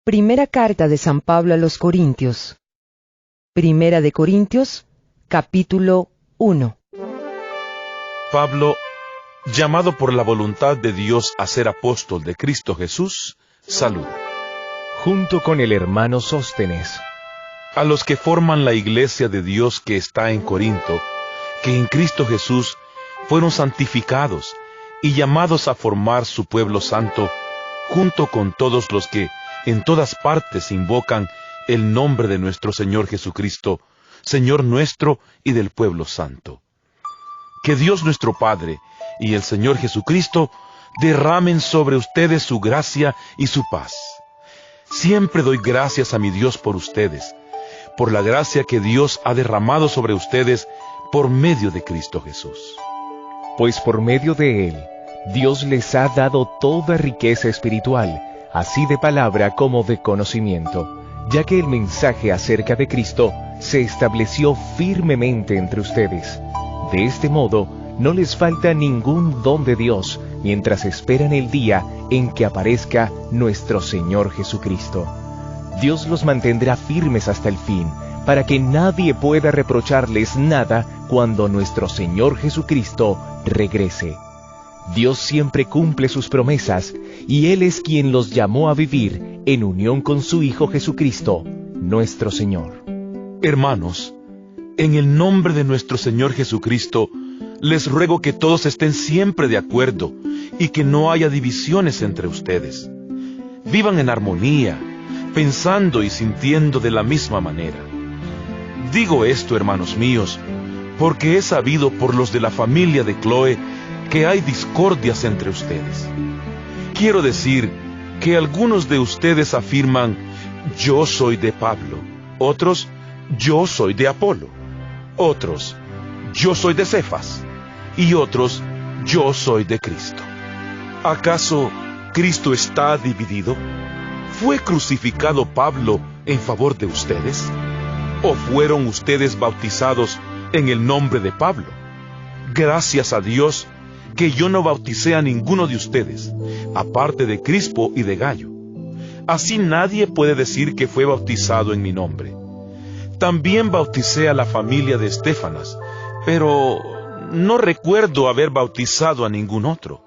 Primera carta de San Pablo a los Corintios. Primera de Corintios, capítulo 1. Pablo, llamado por la voluntad de Dios a ser apóstol de Cristo Jesús, saluda. Junto con el hermano Sóstenes. A los que forman la iglesia de Dios que está en Corinto, que en Cristo Jesús fueron santificados y llamados a formar su pueblo santo, junto con todos los que en todas partes invocan el nombre de nuestro Señor Jesucristo, Señor nuestro y del pueblo santo. Que Dios nuestro Padre y el Señor Jesucristo derramen sobre ustedes su gracia y su paz. Siempre doy gracias a mi Dios por ustedes, por la gracia que Dios ha derramado sobre ustedes por medio de Cristo Jesús. Pues por medio de Él, Dios les ha dado toda riqueza espiritual, así de palabra como de conocimiento, ya que el mensaje acerca de Cristo se estableció firmemente entre ustedes. De este modo, no les falta ningún don de Dios, mientras esperan el día en que aparezca nuestro Señor Jesucristo. Dios los mantendrá firmes hasta el fin, para que nadie pueda reprocharles nada cuando nuestro Señor Jesucristo regrese. Dios siempre cumple sus promesas, y Él es quien los llamó a vivir en unión con su Hijo Jesucristo, nuestro Señor. Hermanos, en el nombre de nuestro Señor Jesucristo, les ruego que todos estén siempre de acuerdo y que no haya divisiones entre ustedes. Vivan en armonía, pensando y sintiendo de la misma manera. Digo esto, hermanos míos, porque he sabido por los de la familia de Cloé que hay discordias entre ustedes. Quiero decir que algunos de ustedes afirman, yo soy de Pablo, otros, yo soy de Apolo, otros, yo soy de Cefas, y otros, yo soy de Cristo. ¿Acaso Cristo está dividido? ¿Fue crucificado Pablo en favor de ustedes? ¿O fueron ustedes bautizados en el nombre de Pablo? Gracias a Dios que yo no bauticé a ninguno de ustedes, aparte de Crispo y de Gayo. Así nadie puede decir que fue bautizado en mi nombre. También bauticé a la familia de Estéfanas, pero no recuerdo haber bautizado a ningún otro.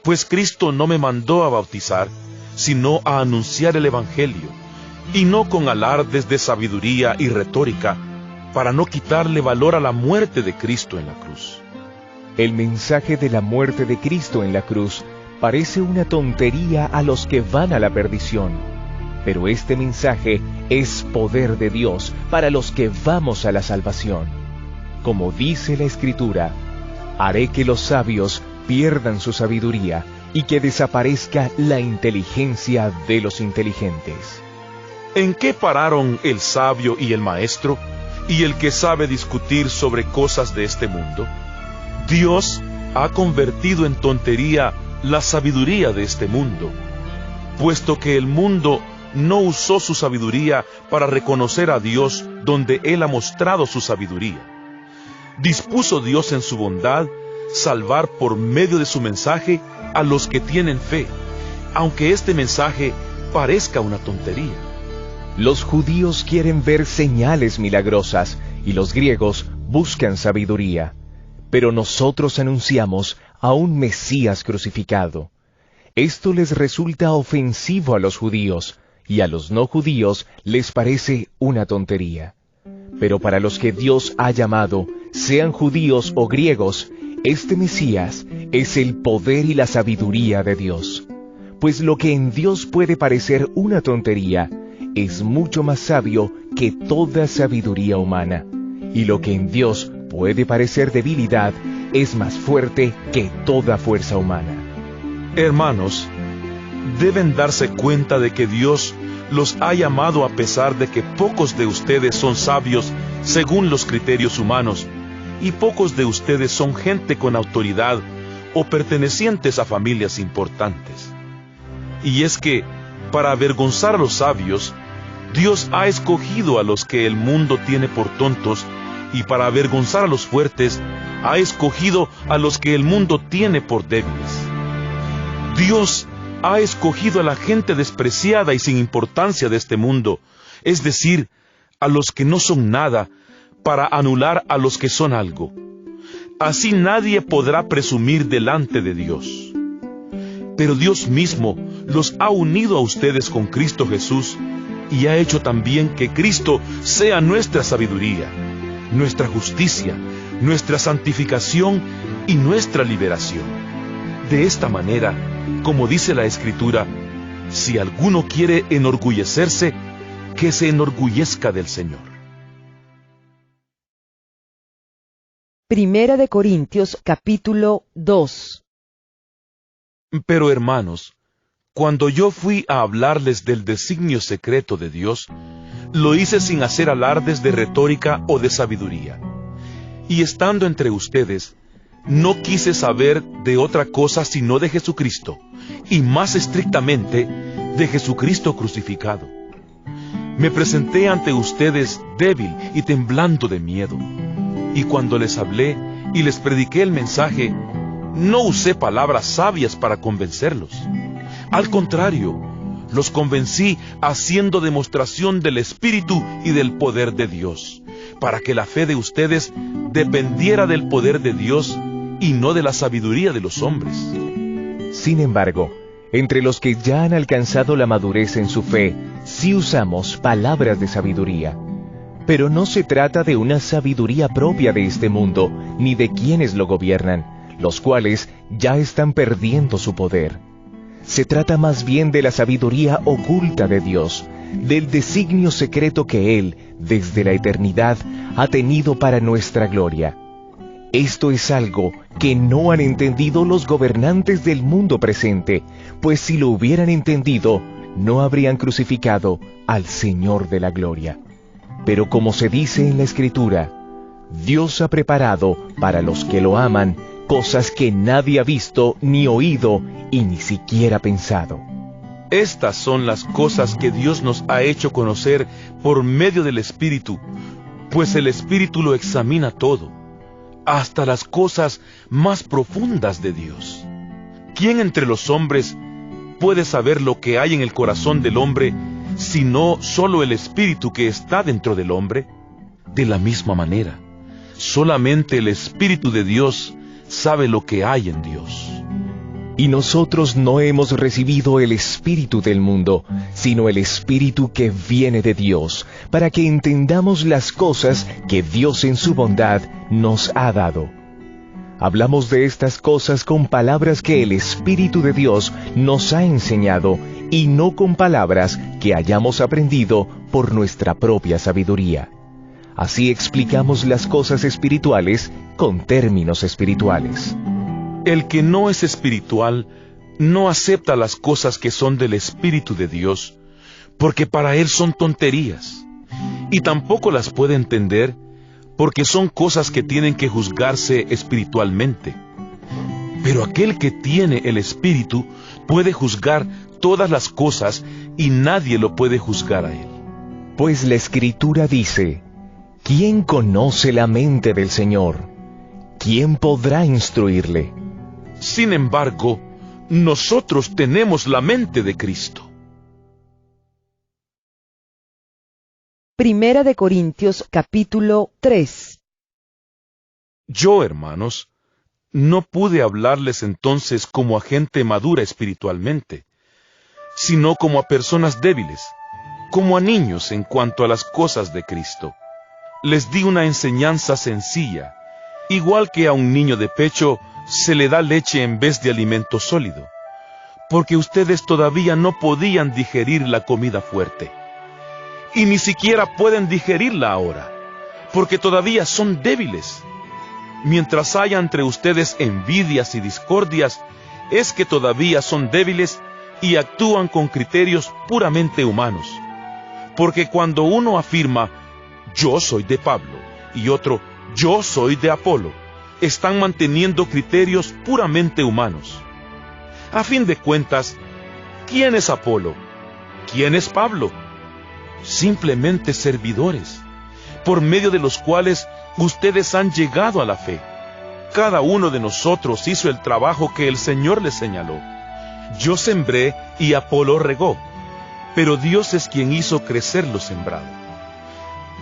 Pues Cristo no me mandó a bautizar, sino a anunciar el Evangelio, y no con alardes de sabiduría y retórica, para no quitarle valor a la muerte de Cristo en la cruz. El mensaje de la muerte de Cristo en la cruz parece una tontería a los que van a la perdición, pero este mensaje es poder de Dios para los que vamos a la salvación. Como dice la Escritura, haré que los sabios pierdan su sabiduría y que desaparezca la inteligencia de los inteligentes. ¿En qué pararon el sabio y el maestro, y el que sabe discutir sobre cosas de este mundo? Dios ha convertido en tontería la sabiduría de este mundo, puesto que el mundo no usó su sabiduría para reconocer a Dios donde Él ha mostrado su sabiduría. Dispuso Dios en su bondad salvar por medio de su mensaje a los que tienen fe, aunque este mensaje parezca una tontería. Los judíos quieren ver señales milagrosas y los griegos buscan sabiduría. Pero nosotros anunciamos a un Mesías crucificado. Esto les resulta ofensivo a los judíos, y a los no judíos les parece una tontería. Pero para los que Dios ha llamado, sean judíos o griegos, este Mesías es el poder y la sabiduría de Dios. Pues lo que en Dios puede parecer una tontería, es mucho más sabio que toda sabiduría humana. Y lo que en Dios puede parecer debilidad, es más fuerte que toda fuerza humana. Hermanos, deben darse cuenta de que Dios los ha llamado a pesar de que pocos de ustedes son sabios según los criterios humanos, y pocos de ustedes son gente con autoridad o pertenecientes a familias importantes. Y es que, para avergonzar a los sabios, Dios ha escogido a los que el mundo tiene por tontos, y para avergonzar a los fuertes, ha escogido a los que el mundo tiene por débiles. Dios ha escogido a la gente despreciada y sin importancia de este mundo, es decir, a los que no son nada, para anular a los que son algo. Así nadie podrá presumir delante de Dios. Pero Dios mismo los ha unido a ustedes con Cristo Jesús y ha hecho también que Cristo sea nuestra sabiduría, nuestra justicia, nuestra santificación y nuestra liberación. De esta manera, como dice la Escritura, si alguno quiere enorgullecerse, que se enorgullezca del Señor. Primera de Corintios, capítulo 2. Pero hermanos, cuando yo fui a hablarles del designio secreto de Dios, lo hice sin hacer alardes de retórica o de sabiduría. Y estando entre ustedes, no quise saber de otra cosa sino de Jesucristo, y más estrictamente de Jesucristo crucificado. Me presenté ante ustedes débil y temblando de miedo, y cuando les hablé y les prediqué el mensaje, no usé palabras sabias para convencerlos. Al contrario, los convencí haciendo demostración del Espíritu y del poder de Dios, para que la fe de ustedes dependiera del poder de Dios y no de la sabiduría de los hombres. Sin embargo, entre los que ya han alcanzado la madurez en su fe, sí usamos palabras de sabiduría. Pero no se trata de una sabiduría propia de este mundo, ni de quienes lo gobiernan, los cuales ya están perdiendo su poder. Se trata más bien de la sabiduría oculta de Dios, del designio secreto que Él, desde la eternidad, ha tenido para nuestra gloria. Esto es algo que no han entendido los gobernantes del mundo presente, pues si lo hubieran entendido, no habrían crucificado al Señor de la gloria. Pero como se dice en la Escritura, Dios ha preparado para los que lo aman cosas que nadie ha visto ni oído y ni siquiera pensado. Estas son las cosas que Dios nos ha hecho conocer por medio del Espíritu, pues el Espíritu lo examina todo, hasta las cosas más profundas de Dios. ¿Quién entre los hombres puede saber lo que hay en el corazón del hombre, sino solo el Espíritu que está dentro del hombre? De la misma manera, solamente el Espíritu de Dios sabe lo que hay en Dios. Y nosotros no hemos recibido el espíritu del mundo, sino el Espíritu que viene de Dios, para que entendamos las cosas que Dios en su bondad nos ha dado. Hablamos de estas cosas con palabras que el Espíritu de Dios nos ha enseñado, y no con palabras que hayamos aprendido por nuestra propia sabiduría. Así explicamos las cosas espirituales con términos espirituales. El que no es espiritual no acepta las cosas que son del Espíritu de Dios, porque para él son tonterías, y tampoco las puede entender, porque son cosas que tienen que juzgarse espiritualmente. Pero aquel que tiene el Espíritu puede juzgar todas las cosas, y nadie lo puede juzgar a él. Pues la Escritura dice: ¿quién conoce la mente del Señor? ¿Quién podrá instruirle? Sin embargo, nosotros tenemos la mente de Cristo. Primera de Corintios, capítulo 3. Yo, hermanos, no pude hablarles entonces como a gente madura espiritualmente, sino como a personas débiles, como a niños en cuanto a las cosas de Cristo. Les di una enseñanza sencilla, igual que a un niño de pecho se le da leche en vez de alimento sólido, porque ustedes todavía no podían digerir la comida fuerte, y ni siquiera pueden digerirla ahora, porque todavía son débiles. Mientras haya entre ustedes envidias y discordias, es que todavía son débiles y actúan con criterios puramente humanos. Porque cuando uno afirma, yo soy de Pablo, y otro, yo soy de Apolo, están manteniendo criterios puramente humanos. A fin de cuentas, ¿quién es Apolo? ¿Quién es Pablo? Simplemente servidores, por medio de los cuales ustedes han llegado a la fe. Cada uno de nosotros hizo el trabajo que el Señor les señaló. Yo sembré y Apolo regó, pero Dios es quien hizo crecer lo sembrado.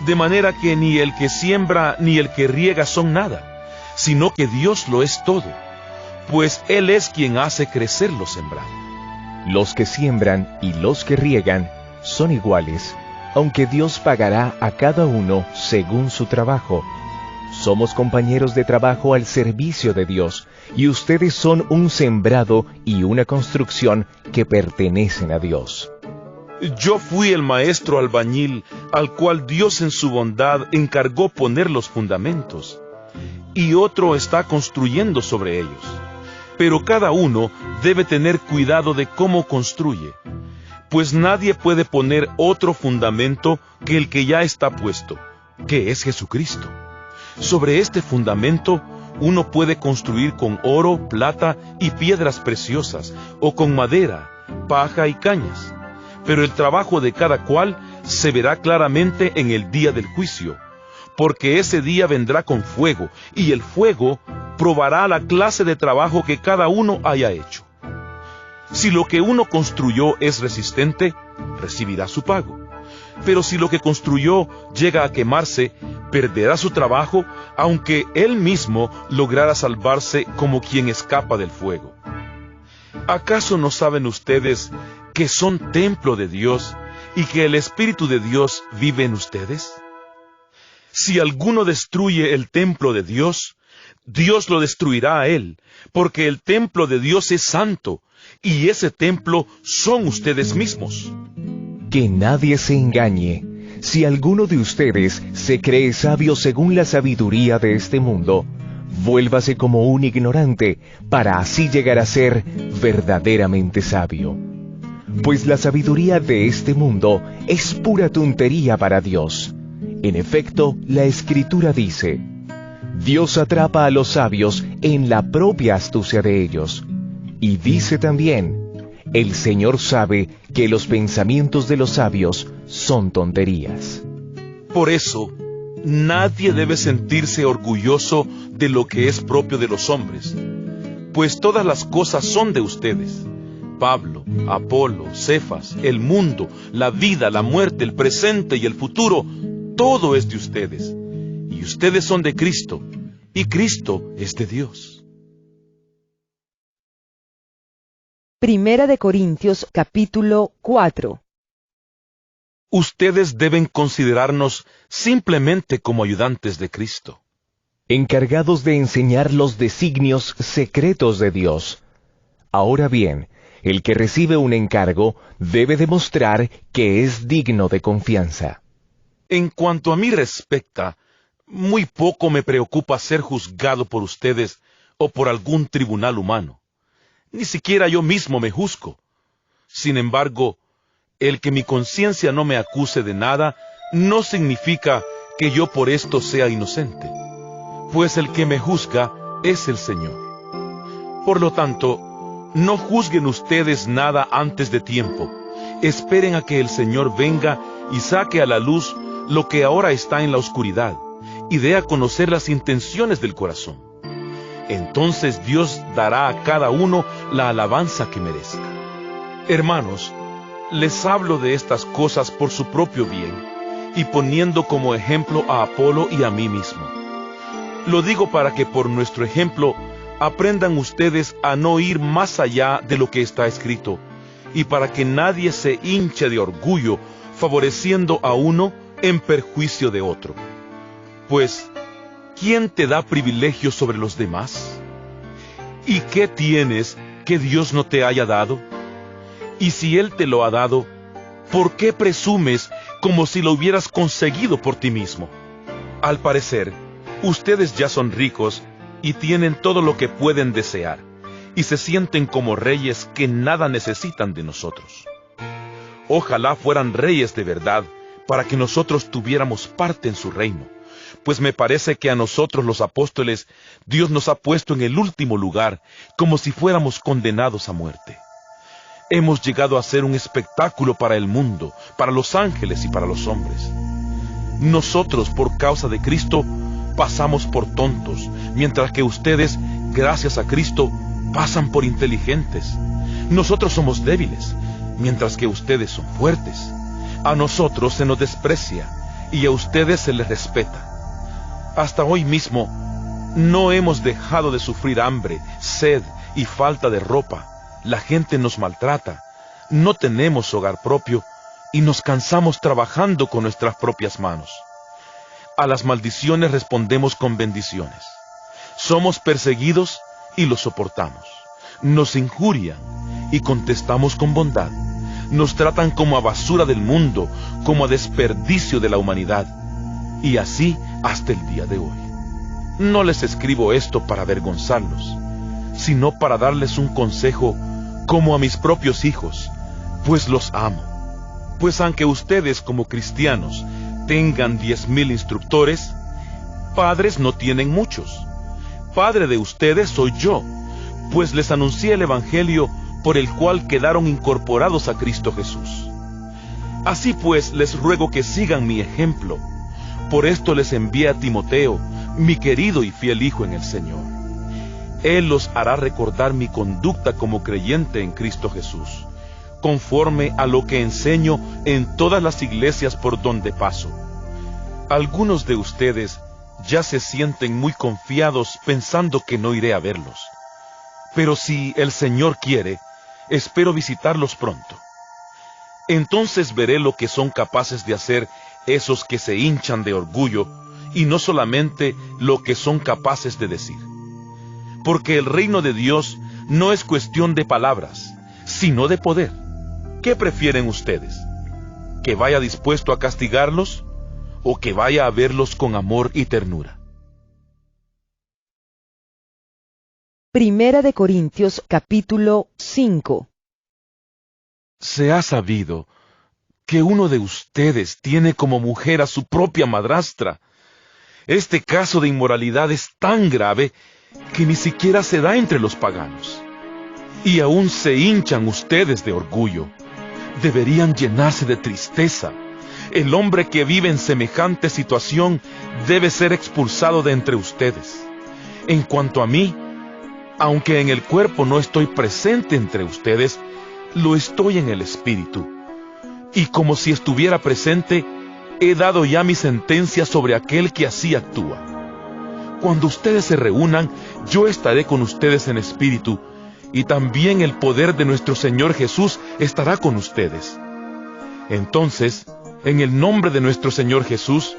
De manera que ni el que siembra ni el que riega son nada, sino que Dios lo es todo, pues Él es quien hace crecer lo sembrado. Los que siembran y los que riegan son iguales, aunque Dios pagará a cada uno según su trabajo. Somos compañeros de trabajo al servicio de Dios, y ustedes son un sembrado y una construcción que pertenecen a Dios. Yo fui el maestro albañil al cual Dios en su bondad encargó poner los fundamentos, y otro está construyendo sobre ellos. Pero cada uno debe tener cuidado de cómo construye, pues nadie puede poner otro fundamento que el que ya está puesto, que es Jesucristo. Sobre este fundamento uno puede construir con oro, plata y piedras preciosas, o con madera, paja y cañas. Pero el trabajo de cada cual se verá claramente en el día del juicio, porque ese día vendrá con fuego, y el fuego probará la clase de trabajo que cada uno haya hecho. Si lo que uno construyó es resistente, recibirá su pago. Pero si lo que construyó llega a quemarse, perderá su trabajo, aunque él mismo lograra salvarse como quien escapa del fuego. ¿Acaso no saben ustedes que son templo de Dios y que el Espíritu de Dios vive en ustedes? Si alguno destruye el templo de Dios, Dios lo destruirá a él, porque el templo de Dios es santo, y ese templo son ustedes mismos. Que nadie se engañe. Si alguno de ustedes se cree sabio según la sabiduría de este mundo, vuélvase como un ignorante, para así llegar a ser verdaderamente sabio. Pues la sabiduría de este mundo es pura tontería para Dios. En efecto, la Escritura dice: Dios atrapa a los sabios en la propia astucia de ellos. Y dice también: el Señor sabe que los pensamientos de los sabios son tonterías. Por eso, nadie debe sentirse orgulloso de lo que es propio de los hombres, pues todas las cosas son de ustedes. Pablo, Apolo, Cefas, el mundo, la vida, la muerte, el presente y el futuro, todo es de ustedes. Y ustedes son de Cristo, y Cristo es de Dios. Primera de Corintios, capítulo 4. Ustedes deben considerarnos simplemente como ayudantes de Cristo, encargados de enseñar los designios secretos de Dios. Ahora bien, el que recibe un encargo debe demostrar que es digno de confianza. En cuanto a mí respecta, muy poco me preocupa ser juzgado por ustedes o por algún tribunal humano. Ni siquiera yo mismo me juzgo. Sin embargo, el que mi conciencia no me acuse de nada no significa que yo por esto sea inocente, pues el que me juzga es el Señor. Por lo tanto, no juzguen ustedes nada antes de tiempo. Esperen a que el Señor venga y saque a la luz lo que ahora está en la oscuridad, y dé a conocer las intenciones del corazón. Entonces Dios dará a cada uno la alabanza que merezca. Hermanos, les hablo de estas cosas por su propio bien, y poniendo como ejemplo a Apolo y a mí mismo. Lo digo para que por nuestro ejemplo aprendan ustedes a no ir más allá de lo que está escrito, y para que nadie se hinche de orgullo, favoreciendo a uno en perjuicio de otro. Pues, ¿quién te da privilegios sobre los demás? ¿Y qué tienes que Dios no te haya dado? Y si Él te lo ha dado, ¿por qué presumes como si lo hubieras conseguido por ti mismo? Al parecer, ustedes ya son ricos y tienen todo lo que pueden desear, y se sienten como reyes que nada necesitan de nosotros. Ojalá fueran reyes de verdad, para que nosotros tuviéramos parte en su reino. Pues me parece que a nosotros los apóstoles, Dios nos ha puesto en el último lugar, como si fuéramos condenados a muerte. Hemos llegado a ser un espectáculo para el mundo, para los ángeles y para los hombres. Nosotros, por causa de Cristo, pasamos por tontos, mientras que ustedes, gracias a Cristo, pasan por inteligentes. Nosotros somos débiles, mientras que ustedes son fuertes. A nosotros se nos desprecia y a ustedes se les respeta. Hasta hoy mismo no hemos dejado de sufrir hambre, sed y falta de ropa. La gente nos maltrata, no tenemos hogar propio y nos cansamos trabajando con nuestras propias manos. A las maldiciones respondemos con bendiciones. Somos perseguidos y lo soportamos. Nos injurian y contestamos con bondad. Nos tratan como a basura del mundo, como a desperdicio de la humanidad. Y así hasta el día de hoy. No les escribo esto para avergonzarlos, sino para darles un consejo como a mis propios hijos, pues los amo. Pues aunque ustedes como cristianos tengan 10,000 instructores, padres no tienen muchos. Padre de ustedes soy yo, pues les anuncié el Evangelio por el cual quedaron incorporados a Cristo Jesús. Así pues, les ruego que sigan mi ejemplo. Por esto les envié a Timoteo, mi querido y fiel hijo en el Señor. Él los hará recordar mi conducta como creyente en Cristo Jesús, conforme a lo que enseño en todas las iglesias por donde paso. Algunos de ustedes ya se sienten muy confiados pensando que no iré a verlos. Pero si el Señor quiere, espero visitarlos pronto. Entonces veré lo que son capaces de hacer esos que se hinchan de orgullo, y no solamente lo que son capaces de decir. Porque el reino de Dios no es cuestión de palabras, sino de poder. ¿Qué prefieren ustedes? ¿Que vaya dispuesto a castigarlos o que vaya a verlos con amor y ternura? Primera de Corintios, capítulo 5. Se ha sabido que uno de ustedes tiene como mujer a su propia madrastra. Este caso de inmoralidad es tan grave que ni siquiera se da entre los paganos. Y aún se hinchan ustedes de orgullo. Deberían llenarse de tristeza. El hombre que vive en semejante situación debe ser expulsado de entre ustedes. En cuanto a mí, aunque en el cuerpo no estoy presente entre ustedes, lo estoy en el espíritu. Y como si estuviera presente, he dado ya mi sentencia sobre aquel que así actúa. Cuando ustedes se reúnan, yo estaré con ustedes en espíritu, y también el poder de nuestro Señor Jesús estará con ustedes. Entonces, en el nombre de nuestro Señor Jesús,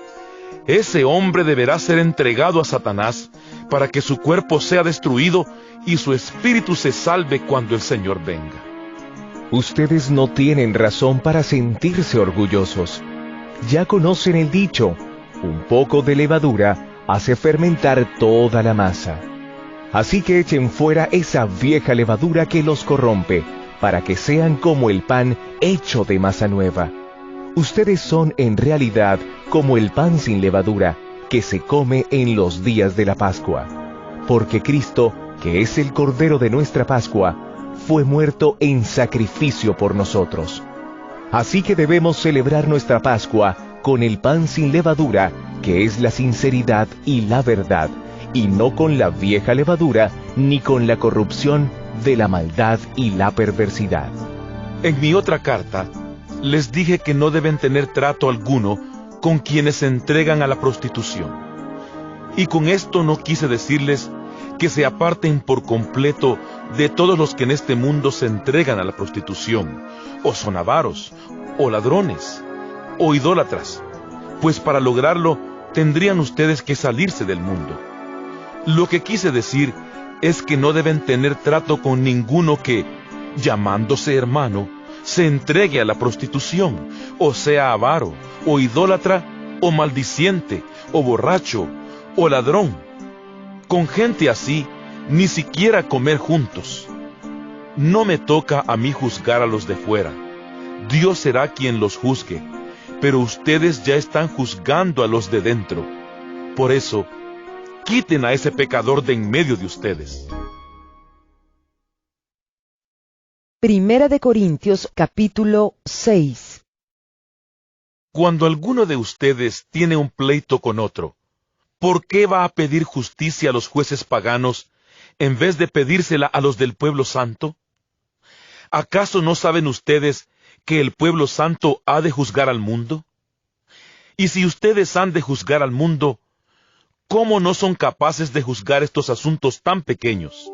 ese hombre deberá ser entregado a Satanás, para que su cuerpo sea destruido y su espíritu se salve cuando el Señor venga. Ustedes no tienen razón para sentirse orgullosos. Ya conocen el dicho, un poco de levadura hace fermentar toda la masa. Así que echen fuera esa vieja levadura que los corrompe, para que sean como el pan hecho de masa nueva. Ustedes son en realidad como el pan sin levadura, que se come en los días de la Pascua. Porque Cristo, que es el Cordero de nuestra Pascua, fue muerto en sacrificio por nosotros. Así que debemos celebrar nuestra Pascua con el pan sin levadura, que es la sinceridad y la verdad, y no con la vieja levadura, ni con la corrupción de la maldad y la perversidad. En mi otra carta, les dije que no deben tener trato alguno con quienes se entregan a la prostitución. Y con esto no quise decirles que se aparten por completo de todos los que en este mundo se entregan a la prostitución, o son avaros, o ladrones, o idólatras, pues para lograrlo tendrían ustedes que salirse del mundo. Lo que quise decir es que no deben tener trato con ninguno que, llamándose hermano, se entregue a la prostitución, o sea avaro, o idólatra, o maldiciente, o borracho, o ladrón. Con gente así, ni siquiera comer juntos. No me toca a mí juzgar a los de fuera. Dios será quien los juzgue, pero ustedes ya están juzgando a los de dentro. Por eso, quiten a ese pecador de en medio de ustedes. Primera de Corintios, capítulo 6. Cuando alguno de ustedes tiene un pleito con otro, ¿por qué va a pedir justicia a los jueces paganos en vez de pedírsela a los del pueblo santo? ¿Acaso no saben ustedes que el pueblo santo ha de juzgar al mundo? Y si ustedes han de juzgar al mundo, ¿cómo no son capaces de juzgar estos asuntos tan pequeños?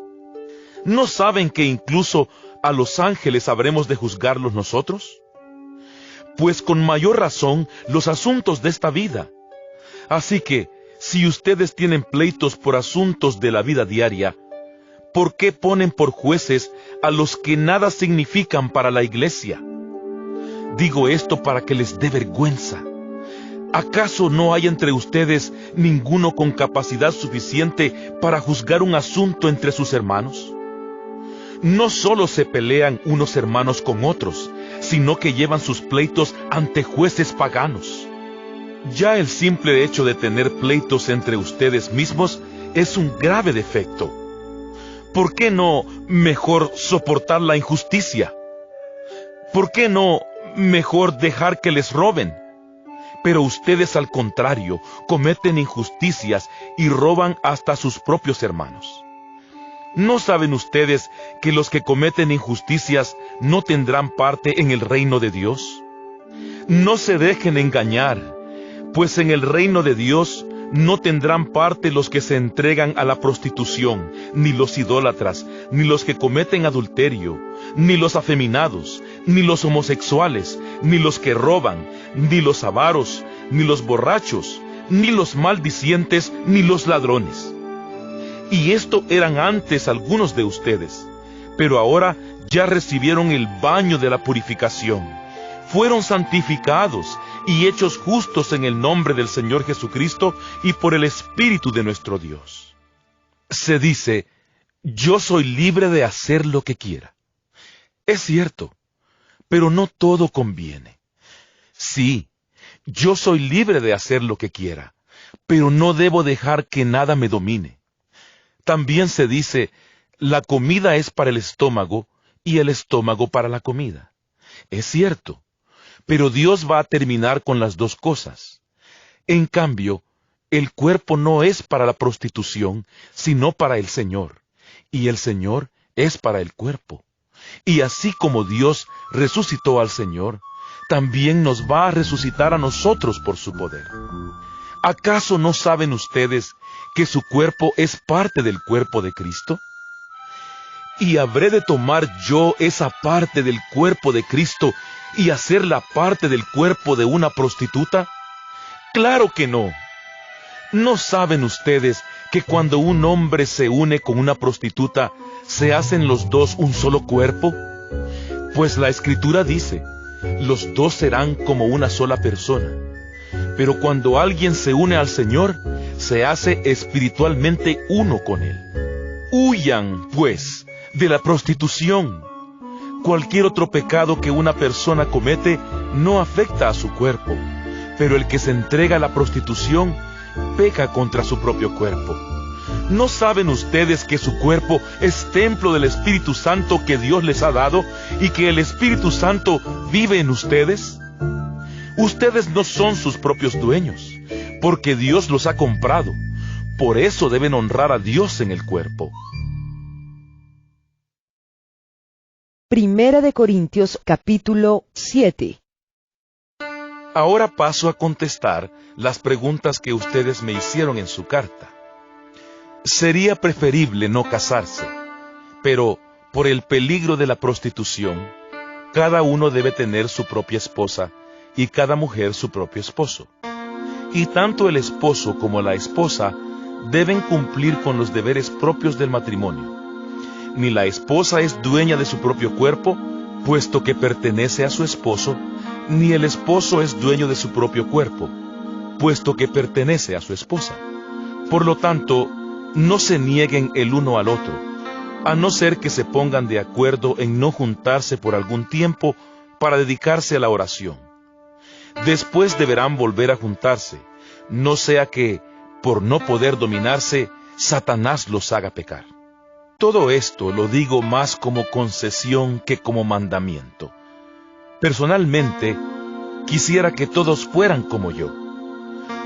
¿No saben que incluso a los ángeles habremos de juzgarlos nosotros? Pues con mayor razón los asuntos de esta vida. Así que, si ustedes tienen pleitos por asuntos de la vida diaria, ¿por qué ponen por jueces a los que nada significan para la iglesia? Digo esto para que les dé vergüenza. ¿Acaso no hay entre ustedes ninguno con capacidad suficiente para juzgar un asunto entre sus hermanos? No solo se pelean unos hermanos con otros, sino que llevan sus pleitos ante jueces paganos. Ya el simple hecho de tener pleitos entre ustedes mismos es un grave defecto. ¿Por qué no mejor soportar la injusticia? ¿Por qué no mejor dejar que les roben? Pero ustedes, al contrario, cometen injusticias y roban hasta a sus propios hermanos. ¿No saben ustedes que los que cometen injusticias no tendrán parte en el reino de Dios? No se dejen engañar, pues en el reino de Dios no tendrán parte los que se entregan a la prostitución, ni los idólatras, ni los que cometen adulterio, ni los afeminados, ni los homosexuales, ni los que roban, ni los avaros, ni los borrachos, ni los maldicientes, ni los ladrones. Y esto eran antes algunos de ustedes, pero ahora ya recibieron el baño de la purificación, fueron santificados y hechos justos en el nombre del Señor Jesucristo y por el Espíritu de nuestro Dios. Se dice, yo soy libre de hacer lo que quiera. Es cierto, pero no todo conviene. Sí, yo soy libre de hacer lo que quiera, pero no debo dejar que nada me domine. También se dice, la comida es para el estómago y el estómago para la comida. Es cierto, pero Dios va a terminar con las dos cosas. En cambio, el cuerpo no es para la prostitución, sino para el Señor, y el Señor es para el cuerpo. Y así como Dios resucitó al Señor, también nos va a resucitar a nosotros por su poder. ¿Acaso no saben ustedes que su cuerpo es parte del cuerpo de Cristo? ¿Y habré de tomar yo esa parte del cuerpo de Cristo y hacerla parte del cuerpo de una prostituta? ¡Claro que no! ¿No saben ustedes que cuando un hombre se une con una prostituta, se hacen los dos un solo cuerpo? Pues la Escritura dice, los dos serán como una sola persona. Pero cuando alguien se une al Señor, se hace espiritualmente uno con Él. Huyan, pues, de la prostitución. Cualquier otro pecado que una persona comete no afecta a su cuerpo, pero el que se entrega a la prostitución peca contra su propio cuerpo. ¿No saben ustedes que su cuerpo es templo del Espíritu Santo que Dios les ha dado y que el Espíritu Santo vive en ustedes? Ustedes no son sus propios dueños, porque Dios los ha comprado. Por eso deben honrar a Dios en el cuerpo. Primera de Corintios capítulo 7. Ahora paso a contestar las preguntas que ustedes me hicieron en su carta. Sería preferible no casarse, pero por el peligro de la prostitución, cada uno debe tener su propia esposa y cada mujer su propio esposo. Y tanto el esposo como la esposa deben cumplir con los deberes propios del matrimonio. Ni la esposa es dueña de su propio cuerpo, puesto que pertenece a su esposo, ni el esposo es dueño de su propio cuerpo, puesto que pertenece a su esposa. Por lo tanto, no se nieguen el uno al otro, a no ser que se pongan de acuerdo en no juntarse por algún tiempo para dedicarse a la oración. Después deberán volver a juntarse, no sea que, por no poder dominarse, Satanás los haga pecar. Todo esto lo digo más como concesión que como mandamiento. Personalmente, quisiera que todos fueran como yo,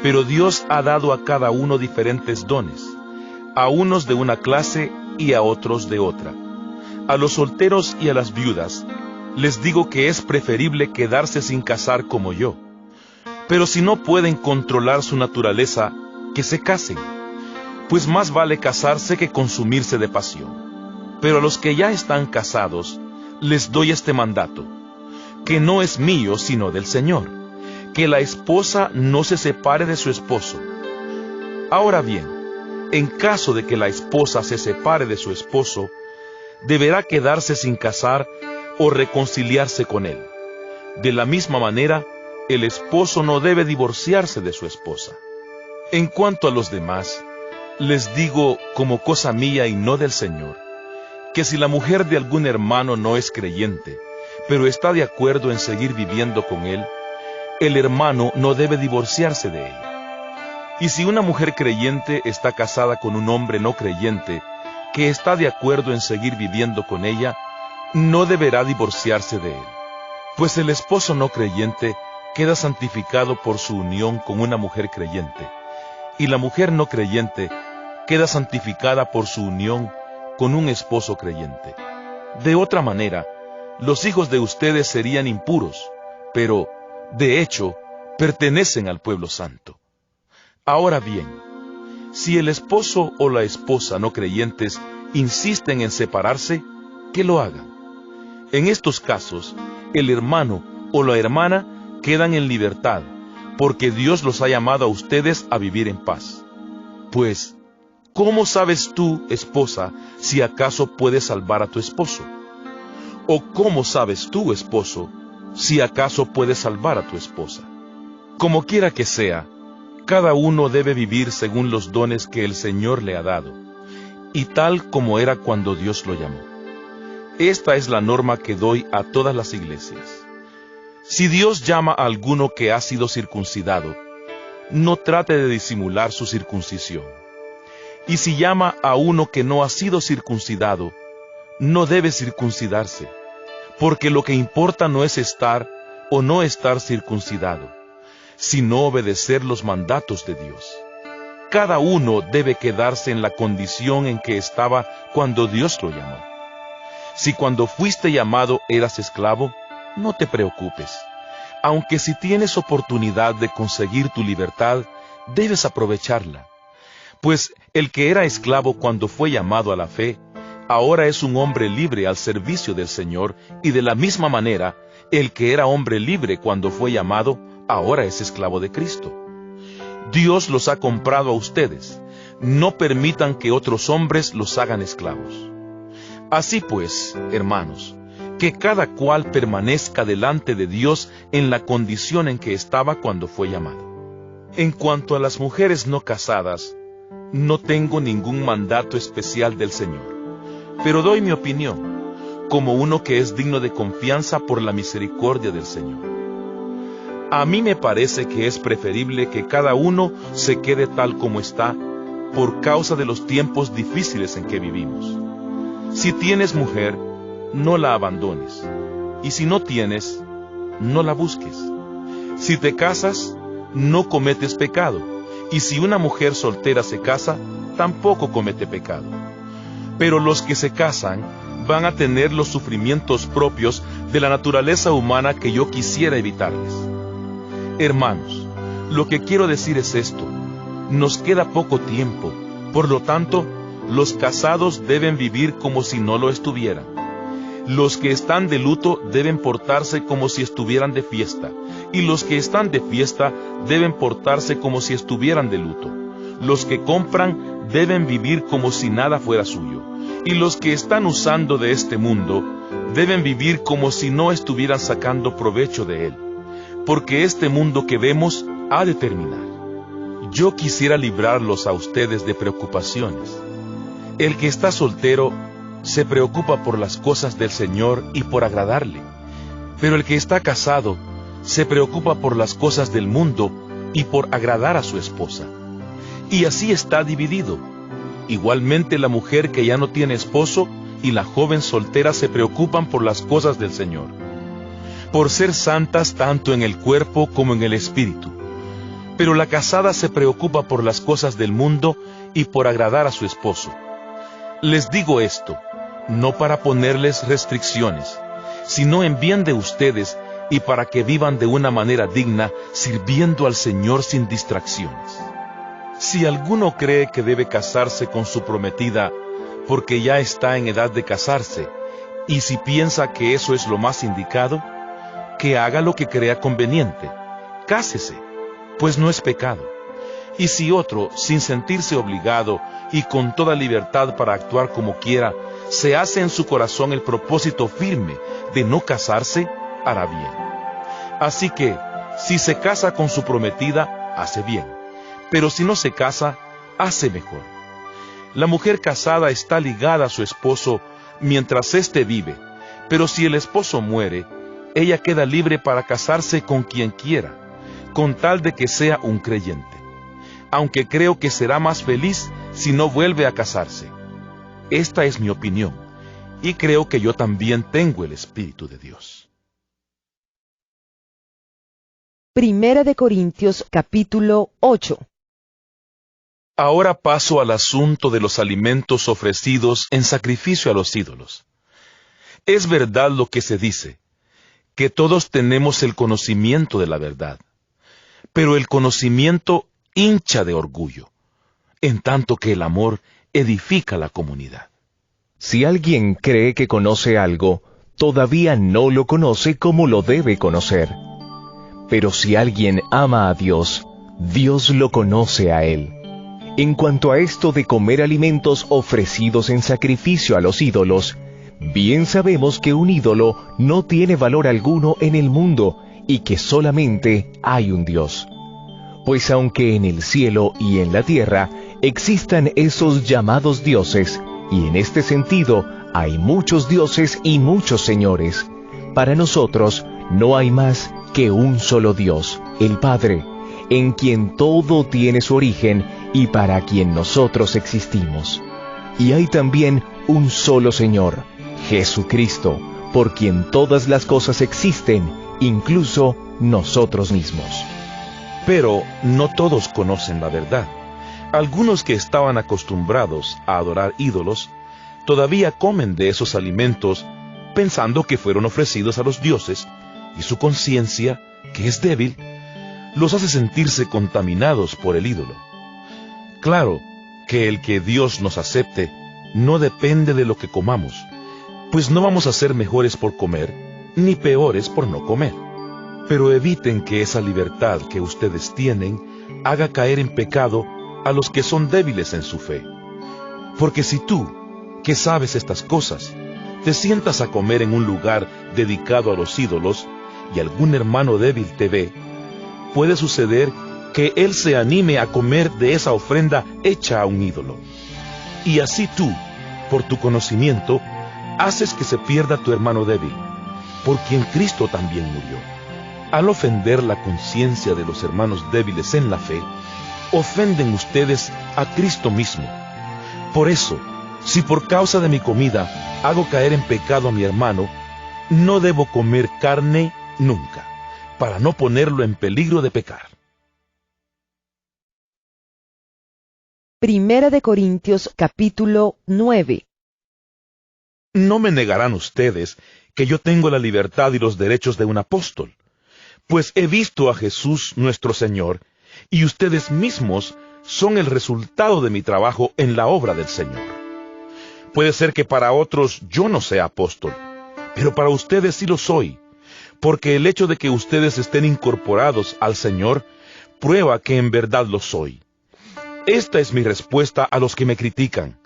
pero Dios ha dado a cada uno diferentes dones, a unos de una clase y a otros de otra. A los solteros y a las viudas les digo que es preferible quedarse sin casar como yo. Pero si no pueden controlar su naturaleza, que se casen, pues más vale casarse que consumirse de pasión. Pero a los que ya están casados, les doy este mandato, que no es mío sino del Señor, que la esposa no se separe de su esposo. Ahora bien, en caso de que la esposa se separe de su esposo, deberá quedarse sin casar o reconciliarse con él. De la misma manera, el esposo no debe divorciarse de su esposa. En cuanto a los demás, les digo como cosa mía y no del Señor, que si la mujer de algún hermano no es creyente, pero está de acuerdo en seguir viviendo con él, el hermano no debe divorciarse de ella. Y si una mujer creyente está casada con un hombre no creyente, que está de acuerdo en seguir viviendo con ella, no deberá divorciarse de él. Pues el esposo no creyente queda santificado por su unión con una mujer creyente, y la mujer no creyente queda santificada por su unión con un esposo creyente. De otra manera, los hijos de ustedes serían impuros, pero, de hecho, pertenecen al pueblo santo. Ahora bien, si el esposo o la esposa no creyentes insisten en separarse, que lo hagan. En estos casos, el hermano o la hermana quedan en libertad, porque Dios los ha llamado a ustedes a vivir en paz. Pues, ¿cómo sabes tú, esposa, si acaso puedes salvar a tu esposo? ¿O cómo sabes tú, esposo, si acaso puedes salvar a tu esposa? Como quiera que sea, cada uno debe vivir según los dones que el Señor le ha dado, y tal como era cuando Dios lo llamó. Esta es la norma que doy a todas las iglesias. Si Dios llama a alguno que ha sido circuncidado, no trate de disimular su circuncisión. Y si llama a uno que no ha sido circuncidado, no debe circuncidarse, porque lo que importa no es estar o no estar circuncidado, sino obedecer los mandatos de Dios. Cada uno debe quedarse en la condición en que estaba cuando Dios lo llamó. Si cuando fuiste llamado eras esclavo, no te preocupes, aunque si tienes oportunidad de conseguir tu libertad, debes aprovecharla. Pues el que era esclavo cuando fue llamado a la fe, ahora es un hombre libre al servicio del Señor, y de la misma manera, el que era hombre libre cuando fue llamado, ahora es esclavo de Cristo. Dios los ha comprado a ustedes. No permitan que otros hombres los hagan esclavos. Así pues, hermanos, que cada cual permanezca delante de Dios en la condición en que estaba cuando fue llamado. En cuanto a las mujeres no casadas, no tengo ningún mandato especial del Señor, pero doy mi opinión, como uno que es digno de confianza por la misericordia del Señor. A mí me parece que es preferible que cada uno se quede tal como está, por causa de los tiempos difíciles en que vivimos. Si tienes mujer, no la abandones, y si no tienes, no la busques. Si te casas, no cometes pecado, y si una mujer soltera se casa, tampoco comete pecado. Pero los que se casan van a tener los sufrimientos propios de la naturaleza humana que yo quisiera evitarles. Hermanos, lo que quiero decir es esto: nos queda poco tiempo, por lo tanto, los casados deben vivir como si no lo estuvieran. Los que están de luto deben portarse como si estuvieran de fiesta, y los que están de fiesta deben portarse como si estuvieran de luto. Los que compran deben vivir como si nada fuera suyo, y los que están usando de este mundo deben vivir como si no estuvieran sacando provecho de él, porque este mundo que vemos ha de terminar. Yo quisiera librarlos a ustedes de preocupaciones. El que está soltero se preocupa por las cosas del Señor y por agradarle, pero el que está casado se preocupa por las cosas del mundo y por agradar a su esposa. Y así está dividido. Igualmente la mujer que ya no tiene esposo y la joven soltera se preocupan por las cosas del Señor, por ser santas tanto en el cuerpo como en el espíritu. Pero la casada se preocupa por las cosas del mundo y por agradar a su esposo. Les digo esto, no para ponerles restricciones, sino en bien de ustedes y para que vivan de una manera digna, sirviendo al Señor sin distracciones. Si alguno cree que debe casarse con su prometida porque ya está en edad de casarse, y si piensa que eso es lo más indicado, que haga lo que crea conveniente, cásese, pues no es pecado. Y si otro, sin sentirse obligado y con toda libertad para actuar como quiera, se hace en su corazón el propósito firme de no casarse, hará bien. Así que, si se casa con su prometida, hace bien, pero si no se casa, hace mejor. La mujer casada está ligada a su esposo mientras éste vive, pero si el esposo muere, ella queda libre para casarse con quien quiera, con tal de que sea un creyente. Aunque creo que será más feliz si no vuelve a casarse. Esta es mi opinión, y creo que yo también tengo el Espíritu de Dios. Primera de Corintios, capítulo 8. Ahora paso al asunto de los alimentos ofrecidos en sacrificio a los ídolos. Es verdad lo que se dice, que todos tenemos el conocimiento de la verdad, pero el conocimiento hincha de orgullo, en tanto que el amor edifica la comunidad. Si alguien cree que conoce algo, todavía no lo conoce como lo debe conocer. Pero si alguien ama a Dios, Dios lo conoce a él. En cuanto a esto de comer alimentos ofrecidos en sacrificio a los ídolos, bien sabemos que un ídolo no tiene valor alguno en el mundo y que solamente hay un Dios. Pues aunque en el cielo y en la tierra existan esos llamados dioses, y en este sentido hay muchos dioses y muchos señores, para nosotros no hay más que un solo Dios, el Padre, en quien todo tiene su origen y para quien nosotros existimos. Y hay también un solo Señor, Jesucristo, por quien todas las cosas existen, incluso nosotros mismos. Pero no todos conocen la verdad. Algunos que estaban acostumbrados a adorar ídolos, todavía comen de esos alimentos pensando que fueron ofrecidos a los dioses, y su conciencia, que es débil, los hace sentirse contaminados por el ídolo. Claro que el que Dios nos acepte no depende de lo que comamos, pues no vamos a ser mejores por comer, ni peores por no comer. Pero eviten que esa libertad que ustedes tienen haga caer en pecado a los que son débiles en su fe. Porque si tú, que sabes estas cosas, te sientas a comer en un lugar dedicado a los ídolos, y algún hermano débil te ve, puede suceder que él se anime a comer de esa ofrenda hecha a un ídolo. Y así tú, por tu conocimiento, haces que se pierda tu hermano débil, por quien Cristo también murió. Al ofender la conciencia de los hermanos débiles en la fe, ofenden ustedes a Cristo mismo. Por eso, si por causa de mi comida hago caer en pecado a mi hermano, no debo comer carne nunca, para no ponerlo en peligro de pecar. Primera de Corintios, capítulo 9. No me negarán ustedes que yo tengo la libertad y los derechos de un apóstol, pues he visto a Jesús nuestro Señor, y ustedes mismos son el resultado de mi trabajo en la obra del Señor. Puede ser que para otros yo no sea apóstol, pero para ustedes sí lo soy, porque el hecho de que ustedes estén incorporados al Señor prueba que en verdad lo soy. Esta es mi respuesta a los que me critican.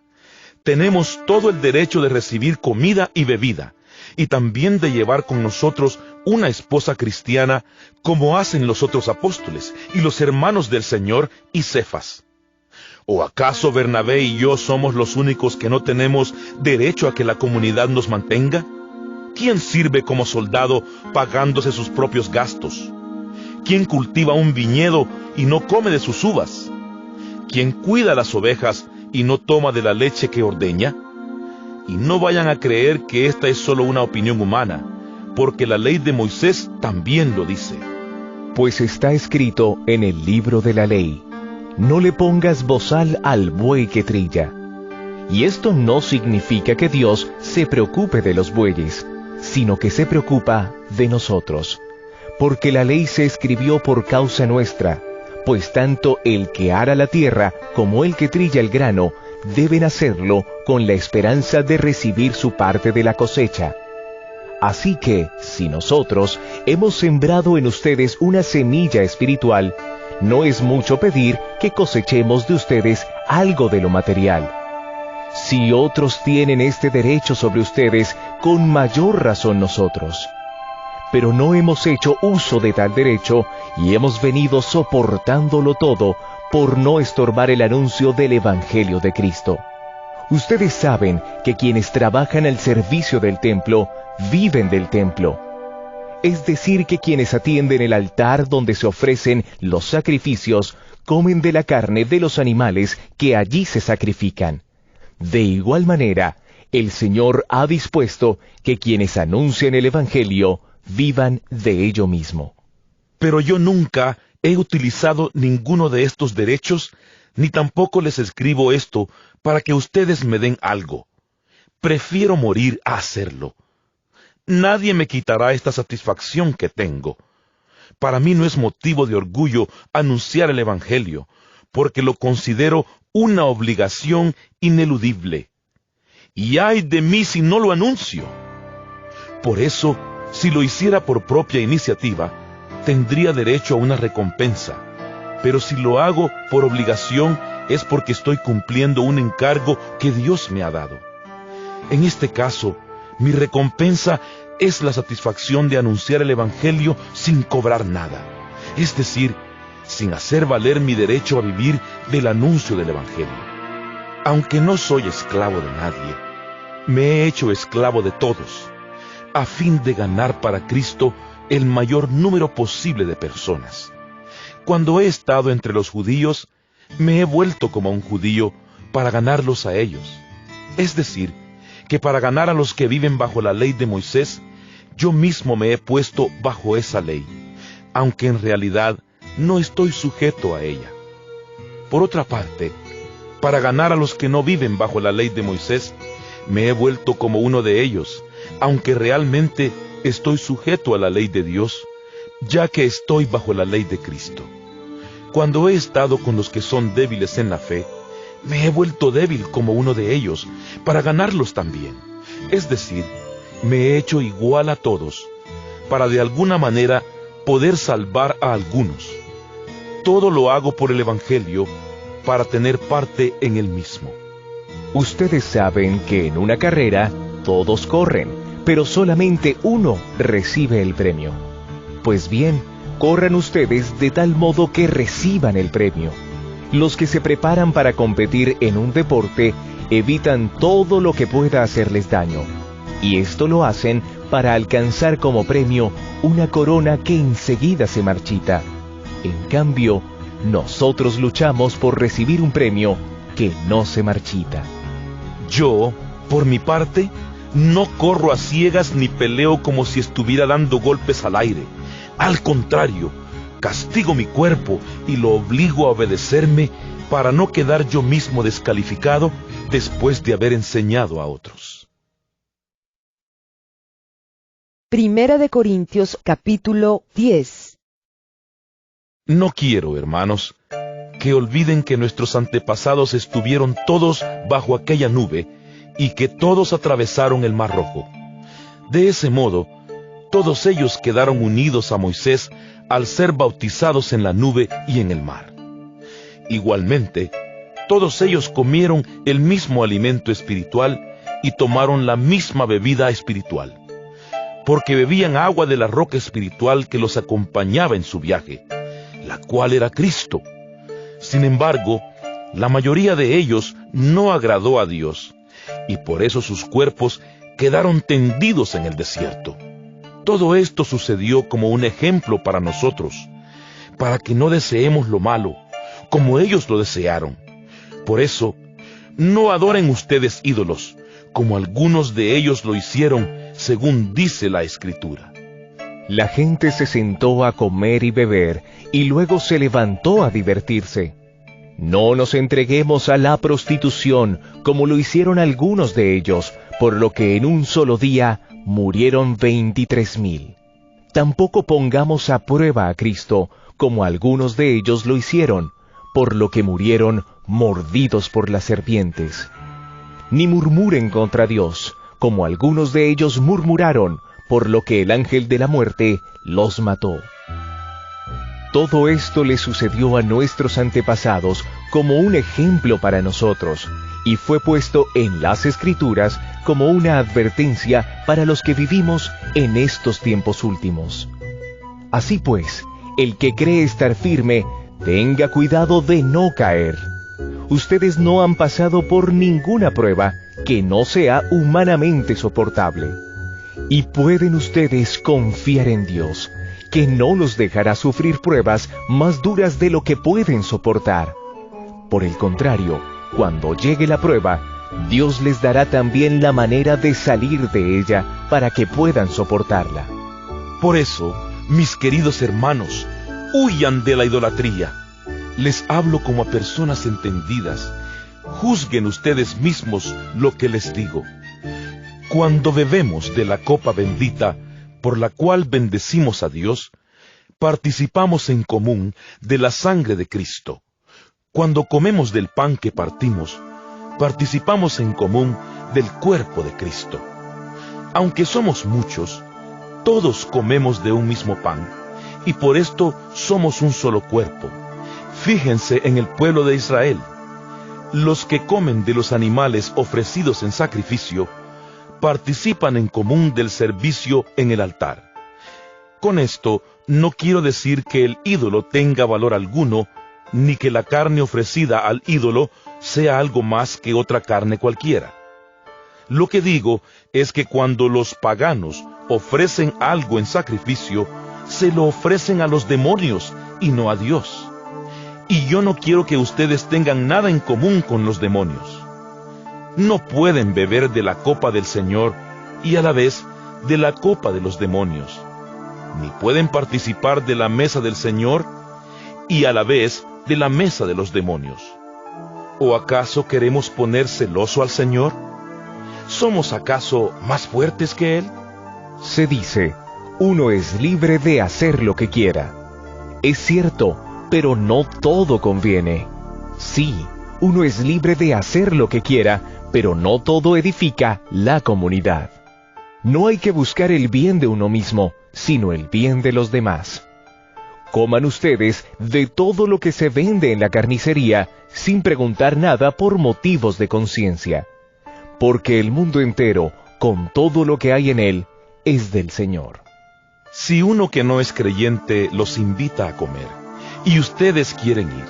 Tenemos todo el derecho de recibir comida y bebida, y también de llevar con nosotros una esposa cristiana, como hacen los otros apóstoles y los hermanos del Señor y Cefas. ¿O acaso Bernabé y yo somos los únicos que no tenemos derecho a que la comunidad nos mantenga? ¿Quién sirve como soldado pagándose sus propios gastos? ¿Quién cultiva un viñedo y no come de sus uvas? ¿Quién cuida las ovejas y no toma de la leche que ordeña? Y no vayan a creer que esta es solo una opinión humana, porque la ley de Moisés también lo dice. Pues está escrito en el libro de la ley: no le pongas bozal al buey que trilla. Y esto no significa que Dios se preocupe de los bueyes, sino que se preocupa de nosotros. Porque la ley se escribió por causa nuestra, pues tanto el que ara la tierra como el que trilla el grano deben hacerlo con la esperanza de recibir su parte de la cosecha. Así que, si nosotros hemos sembrado en ustedes una semilla espiritual, no es mucho pedir que cosechemos de ustedes algo de lo material. Si otros tienen este derecho sobre ustedes, con mayor razón nosotros. Pero no hemos hecho uso de tal derecho y hemos venido soportándolo todo por no estorbar el anuncio del Evangelio de Cristo. Ustedes saben que quienes trabajan al servicio del templo viven del templo. Es decir, que quienes atienden el altar donde se ofrecen los sacrificios comen de la carne de los animales que allí se sacrifican. De igual manera, el Señor ha dispuesto que quienes anuncian el Evangelio vivan de ello mismo. Pero yo nunca he utilizado ninguno de estos derechos, ni tampoco les escribo esto para que ustedes me den algo. Prefiero morir a hacerlo. Nadie me quitará esta satisfacción que tengo. Para mí no es motivo de orgullo anunciar el Evangelio, porque lo considero una obligación ineludible. Y ay de mí si no lo anuncio. Por eso, si lo hiciera por propia iniciativa, tendría derecho a una recompensa. Pero si lo hago por obligación, es porque estoy cumpliendo un encargo que Dios me ha dado. En este caso, mi recompensa es la satisfacción de anunciar el Evangelio sin cobrar nada, es decir, sin hacer valer mi derecho a vivir del anuncio del Evangelio. Aunque no soy esclavo de nadie, me he hecho esclavo de todos, a fin de ganar para Cristo el mayor número posible de personas. Cuando he estado entre los judíos, me he vuelto como un judío para ganarlos a ellos. Es decir, que para ganar a los que viven bajo la ley de Moisés, yo mismo me he puesto bajo esa ley, aunque en realidad no estoy sujeto a ella. Por otra parte, para ganar a los que no viven bajo la ley de Moisés, me he vuelto como uno de ellos, aunque realmente estoy sujeto a la ley de Dios, ya que estoy bajo la ley de Cristo. Cuando he estado con los que son débiles en la fe, me he vuelto débil como uno de ellos, para ganarlos también. Es decir, me he hecho igual a todos, para de alguna manera poder salvar a algunos. Todo lo hago por el Evangelio, para tener parte en él mismo. Ustedes saben que en una carrera todos corren, pero solamente uno recibe el premio. Pues bien, corran ustedes de tal modo que reciban el premio. Los que se preparan para competir en un deporte evitan todo lo que pueda hacerles daño, y esto lo hacen para alcanzar como premio una corona que enseguida se marchita. En cambio, nosotros luchamos por recibir un premio que no se marchita. Yo, por mi parte, no corro a ciegas ni peleo como si estuviera dando golpes al aire. Al contrario, castigo mi cuerpo y lo obligo a obedecerme para no quedar yo mismo descalificado después de haber enseñado a otros. Primera de Corintios, capítulo 10. No quiero, hermanos, que olviden que nuestros antepasados estuvieron todos bajo aquella nube y que todos atravesaron el Mar Rojo. De ese modo, todos ellos quedaron unidos a Moisés al ser bautizados en la nube y en el mar. Igualmente, todos ellos comieron el mismo alimento espiritual y tomaron la misma bebida espiritual, porque bebían agua de la roca espiritual que los acompañaba en su viaje, la cual era Cristo. Sin embargo, la mayoría de ellos no agradó a Dios, y por eso sus cuerpos quedaron tendidos en el desierto. Todo esto sucedió como un ejemplo para nosotros, para que no deseemos lo malo, como ellos lo desearon. Por eso, no adoren ustedes ídolos, como algunos de ellos lo hicieron, según dice la Escritura. La gente se sentó a comer y beber, y luego se levantó a divertirse. No nos entreguemos a la prostitución, como lo hicieron algunos de ellos, por lo que en un solo día murieron 23,000. Tampoco pongamos a prueba a Cristo, como algunos de ellos lo hicieron, por lo que murieron mordidos por las serpientes. Ni murmuren contra Dios, como algunos de ellos murmuraron, por lo que el ángel de la muerte los mató. Todo esto le sucedió a nuestros antepasados como un ejemplo para nosotros, y fue puesto en las Escrituras como una advertencia para los que vivimos en estos tiempos últimos. Así pues, el que cree estar firme, tenga cuidado de no caer. Ustedes no han pasado por ninguna prueba que no sea humanamente soportable. Y pueden ustedes confiar en Dios, que no los dejará sufrir pruebas más duras de lo que pueden soportar. Por el contrario, cuando llegue la prueba, Dios les dará también la manera de salir de ella para que puedan soportarla. Por eso, mis queridos hermanos, huyan de la idolatría. Les hablo como a personas entendidas. Juzguen ustedes mismos lo que les digo. Cuando bebemos de la copa bendita, por la cual bendecimos a Dios, participamos en común de la sangre de Cristo. Cuando comemos del pan que partimos, participamos en común del cuerpo de Cristo. Aunque somos muchos, todos comemos de un mismo pan, y por esto somos un solo cuerpo. Fíjense en el pueblo de Israel. Los que comen de los animales ofrecidos en sacrificio, participan en común del servicio en el altar. Con esto, no quiero decir que el ídolo tenga valor alguno, ni que la carne ofrecida al ídolo sea algo más que otra carne cualquiera. Lo que digo es que cuando los paganos ofrecen algo en sacrificio, se lo ofrecen a los demonios y no a Dios. Y yo no quiero que ustedes tengan nada en común con los demonios. No pueden beber de la copa del Señor y a la vez de la copa de los demonios, ni pueden participar de la mesa del Señor y a la vez de la mesa de los demonios. ¿O acaso queremos poner celoso al Señor? ¿Somos acaso más fuertes que Él? Se dice, uno es libre de hacer lo que quiera. Es cierto, pero no todo conviene. Sí, uno es libre de hacer lo que quiera, pero no todo edifica la comunidad. No hay que buscar el bien de uno mismo, sino el bien de los demás. Coman ustedes de todo lo que se vende en la carnicería, sin preguntar nada por motivos de conciencia. Porque el mundo entero, con todo lo que hay en él, es del Señor. Si uno que no es creyente los invita a comer, y ustedes quieren ir,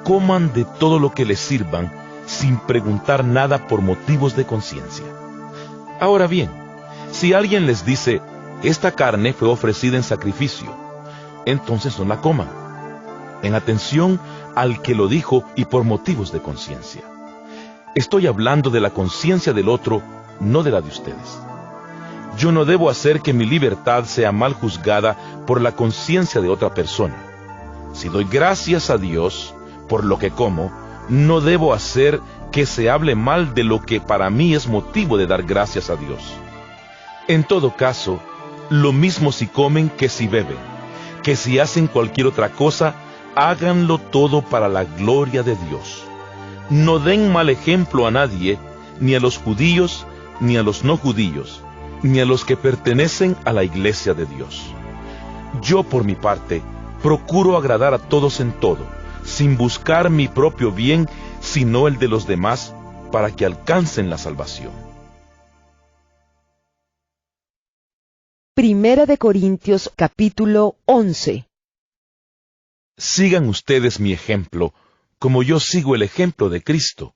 coman de todo lo que les sirvan, sin preguntar nada por motivos de conciencia. Ahora bien, si alguien les dice, esta carne fue ofrecida en sacrificio, entonces no la coman, en atención al que lo dijo y por motivos de conciencia. Estoy hablando de la conciencia del otro, no de la de ustedes. Yo no debo hacer que mi libertad sea mal juzgada por la conciencia de otra persona. Si doy gracias a Dios por lo que como, no debo hacer que se hable mal de lo que para mí es motivo de dar gracias a Dios. En todo caso, lo mismo si comen que si beben, que si hacen cualquier otra cosa, háganlo todo para la gloria de Dios. No den mal ejemplo a nadie, ni a los judíos, ni a los no judíos, ni a los que pertenecen a la iglesia de Dios. Yo, por mi parte, procuro agradar a todos en todo, sin buscar mi propio bien, sino el de los demás, para que alcancen la salvación. Primera de Corintios, capítulo 11. Sigan ustedes mi ejemplo, como yo sigo el ejemplo de Cristo.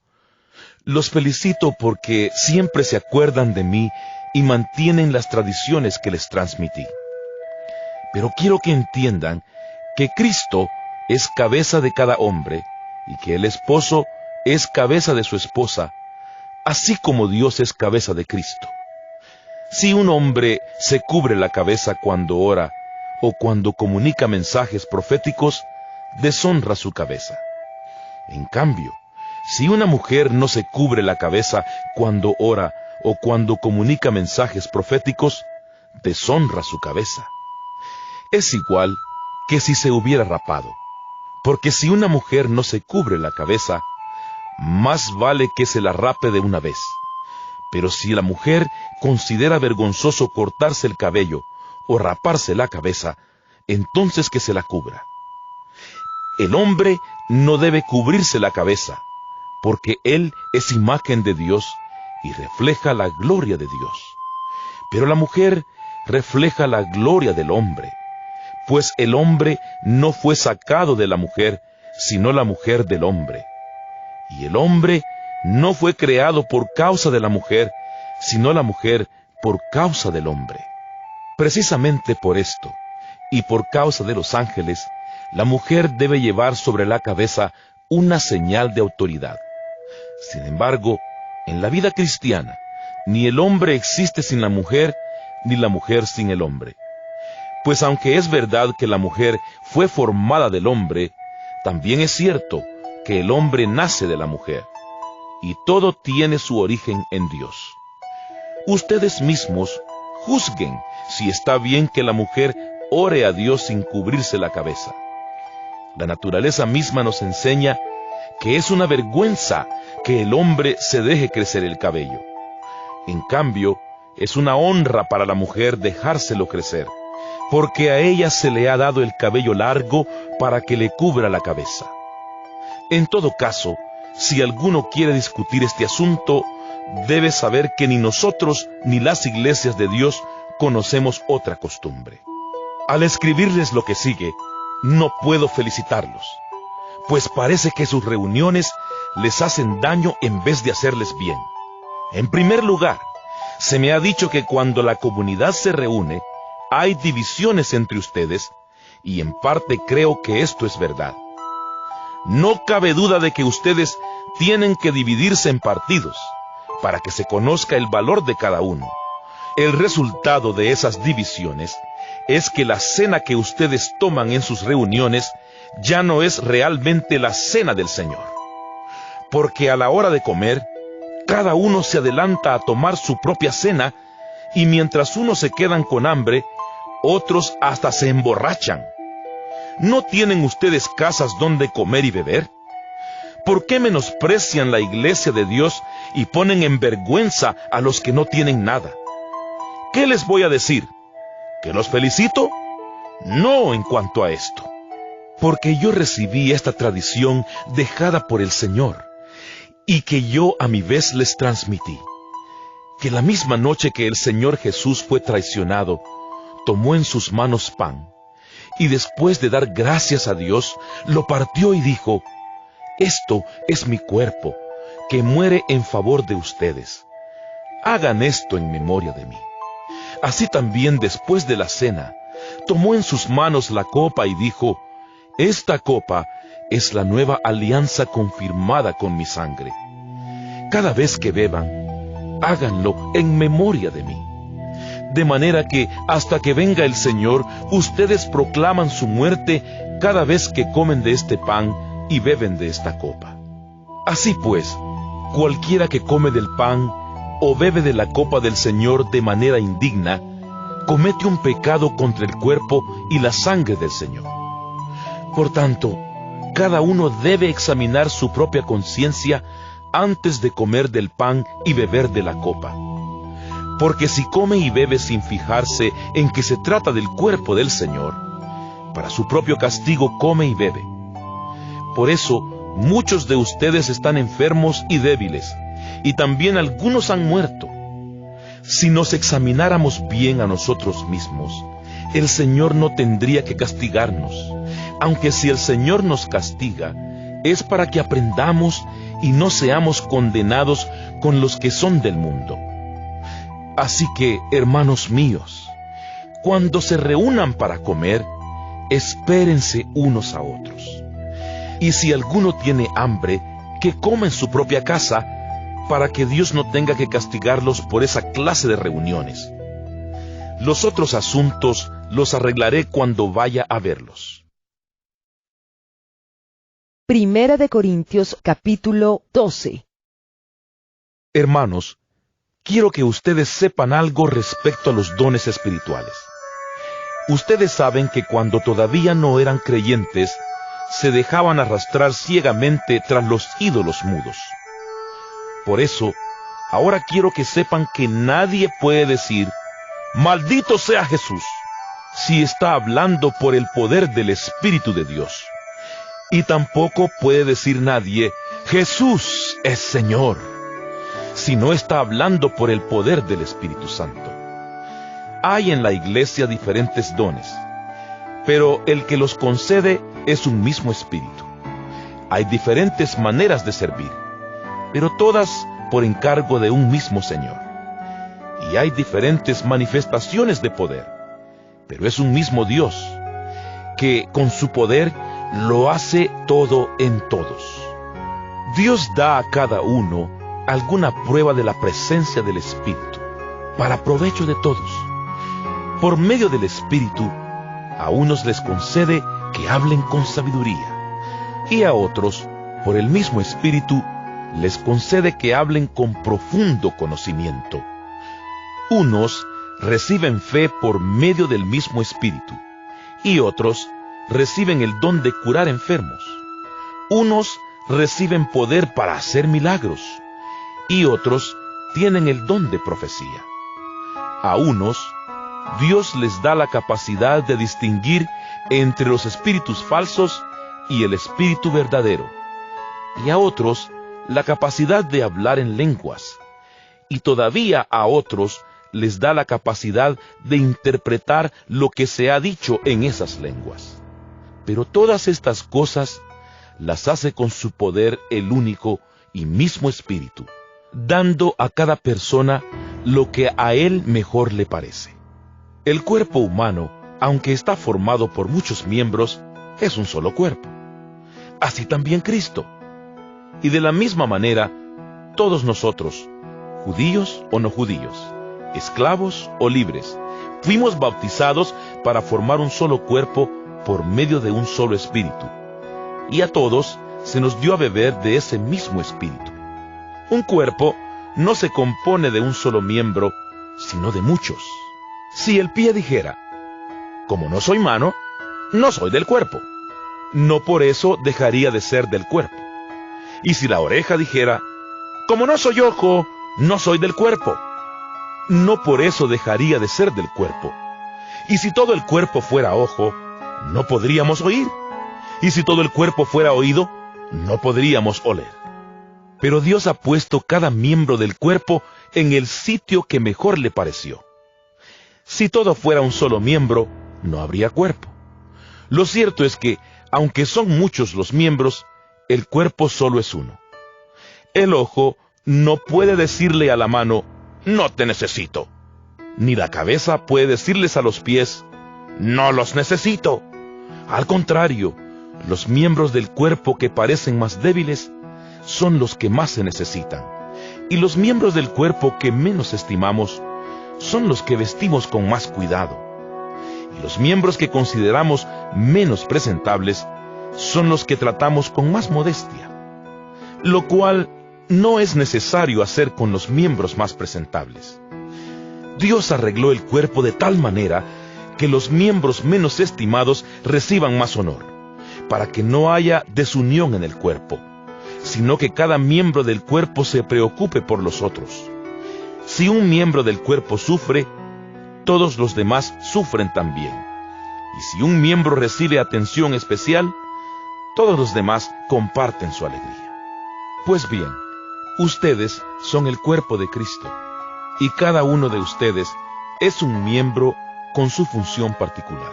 Los felicito porque siempre se acuerdan de mí y mantienen las tradiciones que les transmití. Pero quiero que entiendan que Cristo es cabeza de cada hombre, y que el esposo es cabeza de su esposa, así como Dios es cabeza de Cristo. Si un hombre se cubre la cabeza cuando ora, o cuando comunica mensajes proféticos, deshonra su cabeza. En cambio, si una mujer no se cubre la cabeza cuando ora o cuando comunica mensajes proféticos, deshonra su cabeza. Es igual que si se hubiera rapado, porque si una mujer no se cubre la cabeza, más vale que se la rape de una vez. Pero si la mujer considera vergonzoso cortarse el cabello o raparse la cabeza, entonces que se la cubra. El hombre no debe cubrirse la cabeza, porque él es imagen de Dios y refleja la gloria de Dios. Pero la mujer refleja la gloria del hombre, pues el hombre no fue sacado de la mujer, sino la mujer del hombre. Y el hombre no fue creado por causa de la mujer, sino la mujer por causa del hombre. Precisamente por esto, y por causa de los ángeles, la mujer debe llevar sobre la cabeza una señal de autoridad. Sin embargo, en la vida cristiana, ni el hombre existe sin la mujer, ni la mujer sin el hombre. Pues aunque es verdad que la mujer fue formada del hombre, también es cierto que el hombre nace de la mujer, y todo tiene su origen en Dios. Ustedes mismos juzguen si está bien que la mujer ore a Dios sin cubrirse la cabeza. La naturaleza misma nos enseña que es una vergüenza que el hombre se deje crecer el cabello. En cambio, es una honra para la mujer dejárselo crecer, porque a ella se le ha dado el cabello largo para que le cubra la cabeza. En todo caso, si alguno quiere discutir este asunto, debe saber que ni nosotros ni las iglesias de Dios conocemos otra costumbre. Al escribirles lo que sigue, no puedo felicitarlos, pues parece que sus reuniones les hacen daño en vez de hacerles bien. En primer lugar, se me ha dicho que cuando la comunidad se reúne, hay divisiones entre ustedes, y en parte creo que esto es verdad. No cabe duda de que ustedes tienen que dividirse en partidos, para que se conozca el valor de cada uno. El resultado de esas divisiones es que la cena que ustedes toman en sus reuniones ya no es realmente la cena del Señor. Porque a la hora de comer, cada uno se adelanta a tomar su propia cena, y mientras unos se quedan con hambre, otros hasta se emborrachan. ¿No tienen ustedes casas donde comer y beber? ¿Por qué menosprecian la iglesia de Dios y ponen en vergüenza a los que no tienen nada? ¿Qué les voy a decir? ¿Que los felicito? No en cuanto a esto. Porque yo recibí esta tradición dejada por el Señor, y que yo a mi vez les transmití. Que la misma noche que el Señor Jesús fue traicionado, tomó en sus manos pan, y después de dar gracias a Dios, lo partió y dijo: «Esto es mi cuerpo, que muere en favor de ustedes. Hagan esto en memoria de mí». Así también, después de la cena, tomó en sus manos la copa y dijo: «Esta copa es la nueva alianza confirmada con mi sangre. Cada vez que beban, háganlo en memoria de mí». De manera que, hasta que venga el Señor, ustedes proclaman su muerte cada vez que comen de este pan y beben de esta copa. Así pues, cualquiera que come del pan o bebe de la copa del Señor de manera indigna, comete un pecado contra el cuerpo y la sangre del Señor. Por tanto, cada uno debe examinar su propia conciencia antes de comer del pan y beber de la copa. Porque si come y bebe sin fijarse en que se trata del cuerpo del Señor, para su propio castigo come y bebe. Por eso, muchos de ustedes están enfermos y débiles, y también algunos han muerto. Si nos examináramos bien a nosotros mismos, el Señor no tendría que castigarnos, aunque si el Señor nos castiga, es para que aprendamos y no seamos condenados con los que son del mundo. Así que, hermanos míos, cuando se reúnan para comer, espérense unos a otros. Y si alguno tiene hambre, que coma en su propia casa, para que Dios no tenga que castigarlos por esa clase de reuniones. Los otros asuntos los arreglaré cuando vaya a verlos. Primera de Corintios capítulo 12. Hermanos, quiero que ustedes sepan algo respecto a los dones espirituales. Ustedes saben que cuando todavía no eran creyentes, se dejaban arrastrar ciegamente tras los ídolos mudos. Por eso, ahora quiero que sepan que nadie puede decir, «Maldito sea Jesús», si está hablando por el poder del Espíritu de Dios. Y tampoco puede decir nadie, «Jesús es Señor», si no está hablando por el poder del Espíritu Santo. Hay en la iglesia diferentes dones, pero el que los concede es un mismo Espíritu. Hay diferentes maneras de servir, pero todas por encargo de un mismo Señor. Y hay diferentes manifestaciones de poder, pero es un mismo Dios, que con su poder lo hace todo en todos. Dios da a cada uno alguna prueba de la presencia del Espíritu, para provecho de todos. Por medio del Espíritu, a unos les concede que hablen con sabiduría, y a otros, por el mismo Espíritu, les concede que hablen con profundo conocimiento. Unos reciben fe por medio del mismo Espíritu, y otros reciben el don de curar enfermos. Unos reciben poder para hacer milagros, y otros tienen el don de profecía. A unos, Dios les da la capacidad de distinguir entre los espíritus falsos y el espíritu verdadero, y a otros la capacidad de hablar en lenguas, y todavía a otros les da la capacidad de interpretar lo que se ha dicho en esas lenguas. Pero todas estas cosas las hace con su poder el único y mismo Espíritu, dando a cada persona lo que a él mejor le parece. El cuerpo humano, aunque está formado por muchos miembros, es un solo cuerpo. Así también Cristo. Y de la misma manera, todos nosotros, judíos o no judíos, esclavos o libres, fuimos bautizados para formar un solo cuerpo por medio de un solo Espíritu. Y a todos se nos dio a beber de ese mismo Espíritu. Un cuerpo no se compone de un solo miembro, sino de muchos. Si el pie dijera, como no soy mano, no soy del cuerpo, no por eso dejaría de ser del cuerpo. Y si la oreja dijera, como no soy ojo, no soy del cuerpo, no por eso dejaría de ser del cuerpo. Y si todo el cuerpo fuera ojo, no podríamos oír. Y si todo el cuerpo fuera oído, no podríamos oler. Pero Dios ha puesto cada miembro del cuerpo en el sitio que mejor le pareció. Si todo fuera un solo miembro, no habría cuerpo. Lo cierto es que, aunque son muchos los miembros, el cuerpo solo es uno. El ojo no puede decirle a la mano, no te necesito. Ni la cabeza puede decirles a los pies, no los necesito. Al contrario, los miembros del cuerpo que parecen más débiles son los que más se necesitan. Y los miembros del cuerpo que menos estimamos son los que vestimos con más cuidado. Y los miembros que consideramos menos presentables son los que tratamos con más modestia. Lo cual no es necesario hacer con los miembros más presentables. Dios arregló el cuerpo de tal manera que los miembros menos estimados reciban más honor, para que no haya desunión en el cuerpo, sino que cada miembro del cuerpo se preocupe por los otros. Si un miembro del cuerpo sufre, todos los demás sufren también. Y si un miembro recibe atención especial, todos los demás comparten su alegría. Pues bien, ustedes son el cuerpo de Cristo, y cada uno de ustedes es un miembro con su función particular.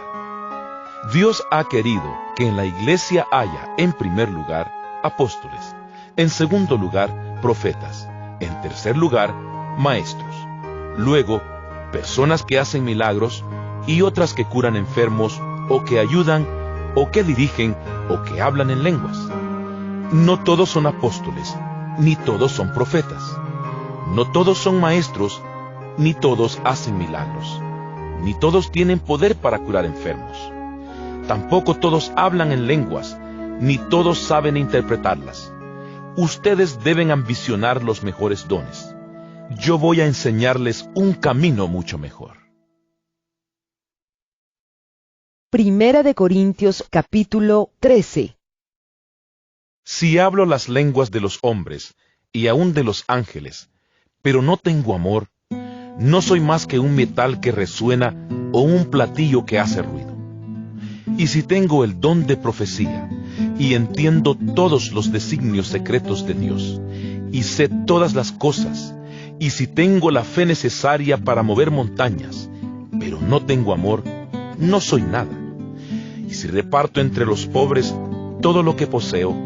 Dios ha querido que en la iglesia haya, en primer lugar, apóstoles, en segundo lugar, profetas, en tercer lugar, maestros, luego, personas que hacen milagros y otras que curan enfermos, o que ayudan, o que dirigen, o que hablan en lenguas. No todos son apóstoles, ni todos son profetas. No todos son maestros, ni todos hacen milagros. Ni todos tienen poder para curar enfermos. Tampoco todos hablan en lenguas, ni todos saben interpretarlas. Ustedes deben ambicionar los mejores dones. Yo voy a enseñarles un camino mucho mejor. Primera de Corintios capítulo 13. Si hablo las lenguas de los hombres y aún de los ángeles, pero no tengo amor, no soy más que un metal que resuena o un platillo que hace ruido. Y si tengo el don de profecía y entiendo todos los designios secretos de Dios, y sé todas las cosas, y si tengo la fe necesaria para mover montañas, pero no tengo amor, no soy nada. Y si reparto entre los pobres todo lo que poseo,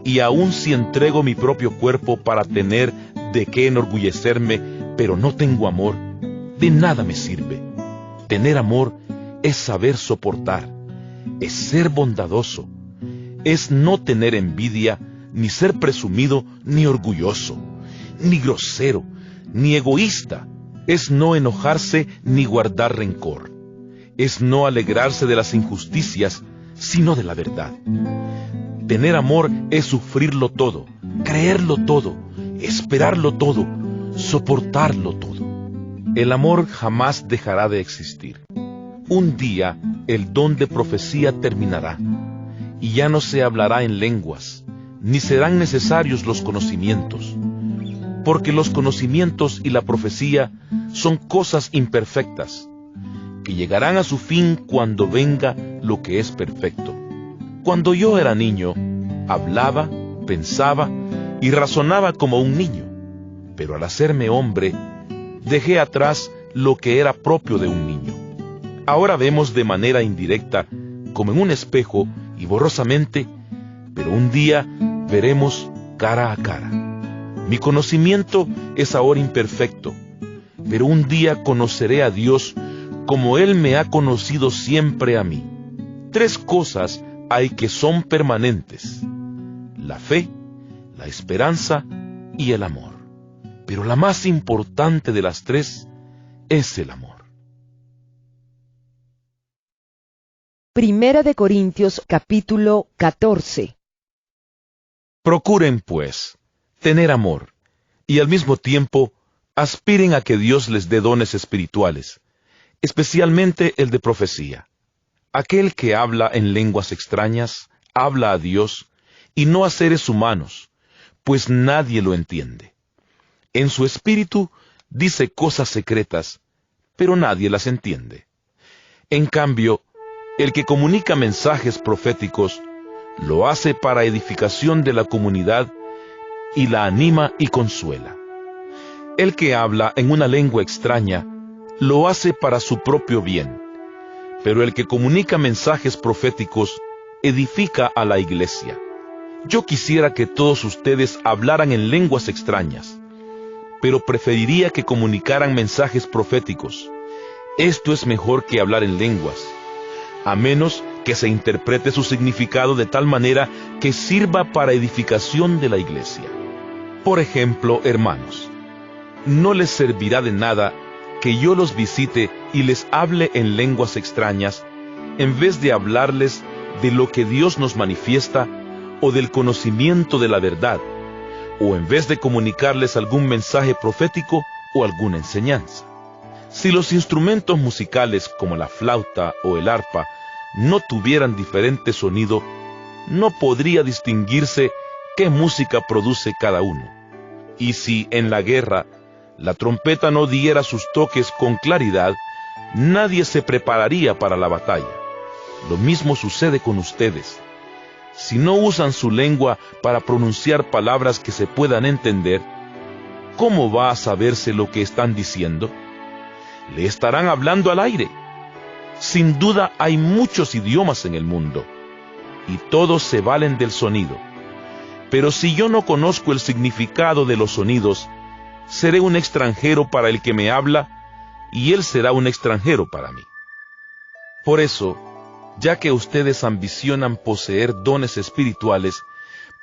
y aun si entrego mi propio cuerpo para tener de qué enorgullecerme, pero no tengo amor, de nada me sirve. Tener amor es saber soportar, es ser bondadoso, es no tener envidia, ni ser presumido, ni orgulloso, ni grosero, ni egoísta, es no enojarse ni guardar rencor, es no alegrarse de las injusticias, sino de la verdad. Tener amor es sufrirlo todo, creerlo todo, esperarlo todo, soportarlo todo. El amor jamás dejará de existir. Un día el don de profecía terminará, y ya no se hablará en lenguas, ni serán necesarios los conocimientos, porque los conocimientos y la profecía son cosas imperfectas, que llegarán a su fin cuando venga lo que es perfecto. Cuando yo era niño, hablaba, pensaba y razonaba como un niño, pero al hacerme hombre, dejé atrás lo que era propio de un niño. Ahora vemos de manera indirecta, como en un espejo y borrosamente, pero un día veremos cara a cara. Mi conocimiento es ahora imperfecto, pero un día conoceré a Dios como Él me ha conocido siempre a mí. 3 cosas hay que son permanentes: la fe, la esperanza y el amor. Pero la más importante de las 3 es el amor. Primera de Corintios capítulo 14. Procuren, pues, tener amor, y al mismo tiempo aspiren a que Dios les dé dones espirituales, especialmente el de profecía. Aquel que habla en lenguas extrañas, habla a Dios, y no a seres humanos, pues nadie lo entiende. En su espíritu dice cosas secretas, pero nadie las entiende. En cambio, el que comunica mensajes proféticos, lo hace para edificación de la comunidad, y la anima y consuela. El que habla en una lengua extraña, lo hace para su propio bien, pero el que comunica mensajes proféticos, edifica a la iglesia. Yo quisiera que todos ustedes hablaran en lenguas extrañas, pero preferiría que comunicaran mensajes proféticos. Esto es mejor que hablar en lenguas, a menos que se interprete su significado de tal manera que sirva para edificación de la iglesia. Por ejemplo, hermanos, no les servirá de nada que yo los visite y les hable en lenguas extrañas, en vez de hablarles de lo que Dios nos manifiesta, o del conocimiento de la verdad, o en vez de comunicarles algún mensaje profético o alguna enseñanza. Si los instrumentos musicales como la flauta o el arpa no tuvieran diferente sonido, no podría distinguirse qué música produce cada uno. Y si en la guerra la trompeta no diera sus toques con claridad, nadie se prepararía para la batalla. Lo mismo sucede con ustedes. Si no usan su lengua para pronunciar palabras que se puedan entender, ¿cómo va a saberse lo que están diciendo? Le estarán hablando al aire. Sin duda hay muchos idiomas en el mundo, y todos se valen del sonido. Pero si yo no conozco el significado de los sonidos, seré un extranjero para el que me habla, y él será un extranjero para mí. Por eso, ya que ustedes ambicionan poseer dones espirituales,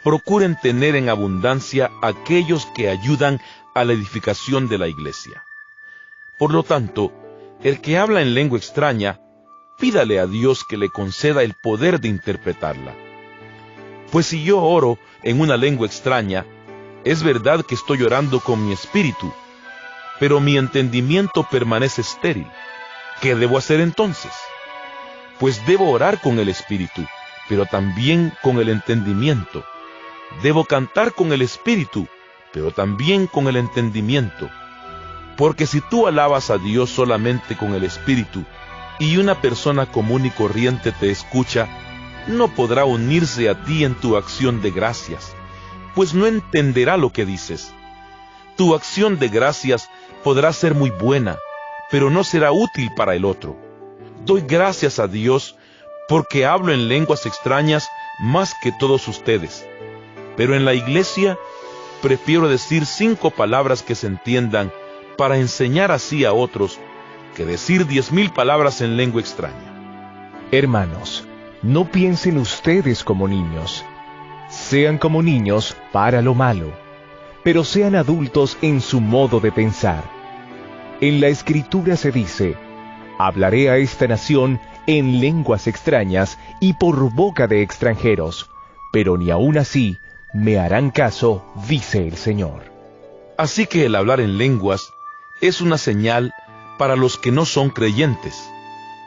procuren tener en abundancia aquellos que ayudan a la edificación de la iglesia. Por lo tanto, el que habla en lengua extraña, pídale a Dios que le conceda el poder de interpretarla. Pues si yo oro en una lengua extraña, es verdad que estoy orando con mi espíritu, pero mi entendimiento permanece estéril. ¿Qué debo hacer entonces? Pues debo orar con el espíritu, pero también con el entendimiento. Debo cantar con el espíritu, pero también con el entendimiento. Porque si tú alabas a Dios solamente con el espíritu, y una persona común y corriente te escucha, no podrá unirse a ti en tu acción de gracias, pues no entenderá lo que dices. Tu acción de gracias podrá ser muy buena, pero no será útil para el otro. Doy gracias a Dios porque hablo en lenguas extrañas más que todos ustedes. Pero en la iglesia prefiero decir 5 palabras que se entiendan para enseñar así a otros que decir 10,000 palabras en lengua extraña. Hermanos, no piensen ustedes como niños. Sean como niños para lo malo, pero sean adultos en su modo de pensar. En la Escritura se dice: hablaré a esta nación en lenguas extrañas y por boca de extranjeros, pero ni aun así me harán caso, dice el Señor. Así que el hablar en lenguas es una señal para los que no son creyentes,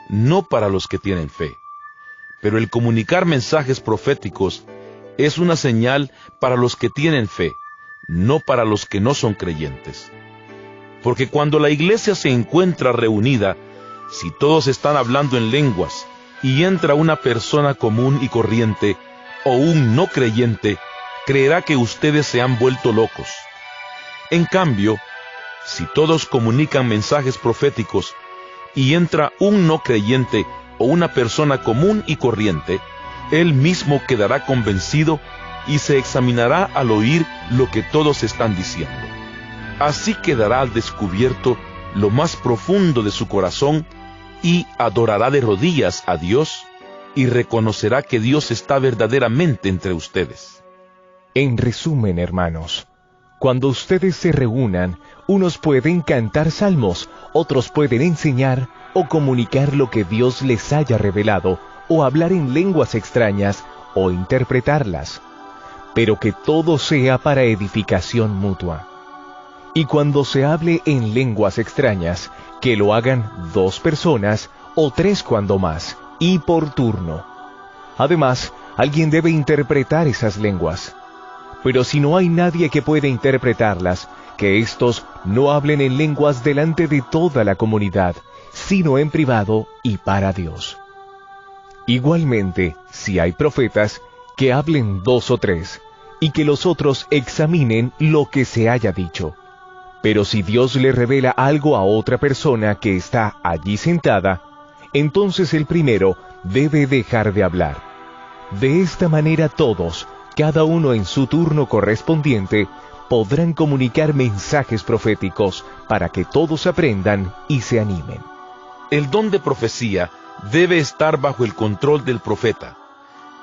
no para los que tienen fe. Pero el comunicar mensajes proféticos es una señal para los que tienen fe, no para los que no son creyentes. Porque cuando la iglesia se encuentra reunida, si todos están hablando en lenguas y entra una persona común y corriente o un no creyente, creerá que ustedes se han vuelto locos. En cambio, si todos comunican mensajes proféticos y entra un no creyente o una persona común y corriente, él mismo quedará convencido y se examinará al oír lo que todos están diciendo. Así quedará al descubierto lo más profundo de su corazón y adorará de rodillas a Dios y reconocerá que Dios está verdaderamente entre ustedes. En resumen, hermanos, cuando ustedes se reúnan, unos pueden cantar salmos, otros pueden enseñar o comunicar lo que Dios les haya revelado, o hablar en lenguas extrañas, o interpretarlas, pero que todo sea para edificación mutua. Y cuando se hable en lenguas extrañas, que lo hagan 2 personas, o 3 cuando más, y por turno. Además, alguien debe interpretar esas lenguas. Pero si no hay nadie que pueda interpretarlas, que éstos no hablen en lenguas delante de toda la comunidad, sino en privado y para Dios. Igualmente, si hay profetas, que hablen 2 o 3, y que los otros examinen lo que se haya dicho. Pero si Dios le revela algo a otra persona que está allí sentada, entonces el primero debe dejar de hablar. De esta manera todos, cada uno en su turno correspondiente, podrán comunicar mensajes proféticos para que todos aprendan y se animen. El don de profecía debe estar bajo el control del profeta,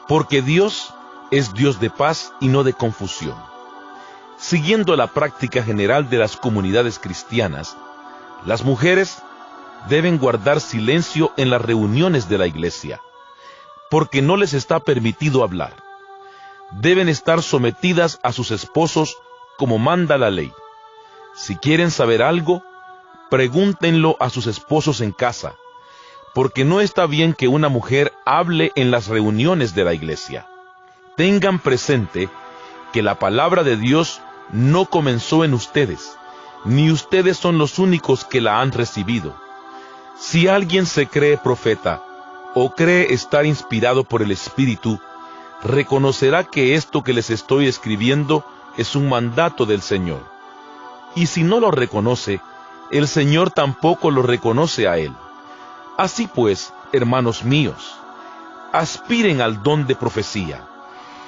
porque Dios es Dios de paz y no de confusión. Siguiendo la práctica general de las comunidades cristianas, las mujeres deben guardar silencio en las reuniones de la iglesia, porque no les está permitido hablar. Deben estar sometidas a sus esposos como manda la ley. Si quieren saber algo, pregúntenlo a sus esposos en casa, porque no está bien que una mujer hable en las reuniones de la iglesia. Tengan presente que la palabra de Dios no comenzó en ustedes, ni ustedes son los únicos que la han recibido. Si alguien se cree profeta, o cree estar inspirado por el Espíritu, reconocerá que esto que les estoy escribiendo es un mandato del Señor. Y si no lo reconoce, el Señor tampoco lo reconoce a él. Así pues, hermanos míos, aspiren al don de profecía,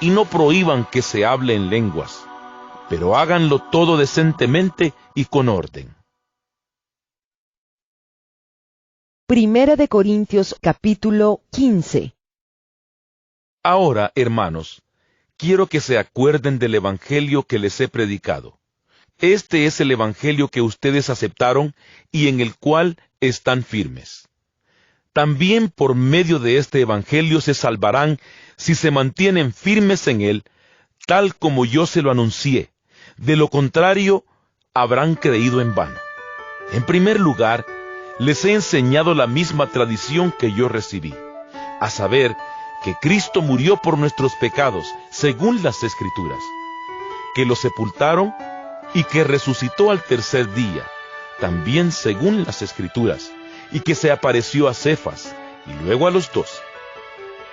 y no prohíban que se hable en lenguas, pero háganlo todo decentemente y con orden. Primera de Corintios capítulo 15. Ahora, hermanos, quiero que se acuerden del Evangelio que les he predicado. Este es el Evangelio que ustedes aceptaron y en el cual están firmes. también por medio de este evangelio se salvarán si se mantienen firmes en él, tal como yo se lo anuncié. De lo contrario, habrán creído en vano. En primer lugar, les he enseñado la misma tradición que yo recibí, a saber, que Cristo murió por nuestros pecados, según las Escrituras, que lo sepultaron y que resucitó al tercer día, también según las Escrituras, y que se apareció a Cefas, y luego a los 12.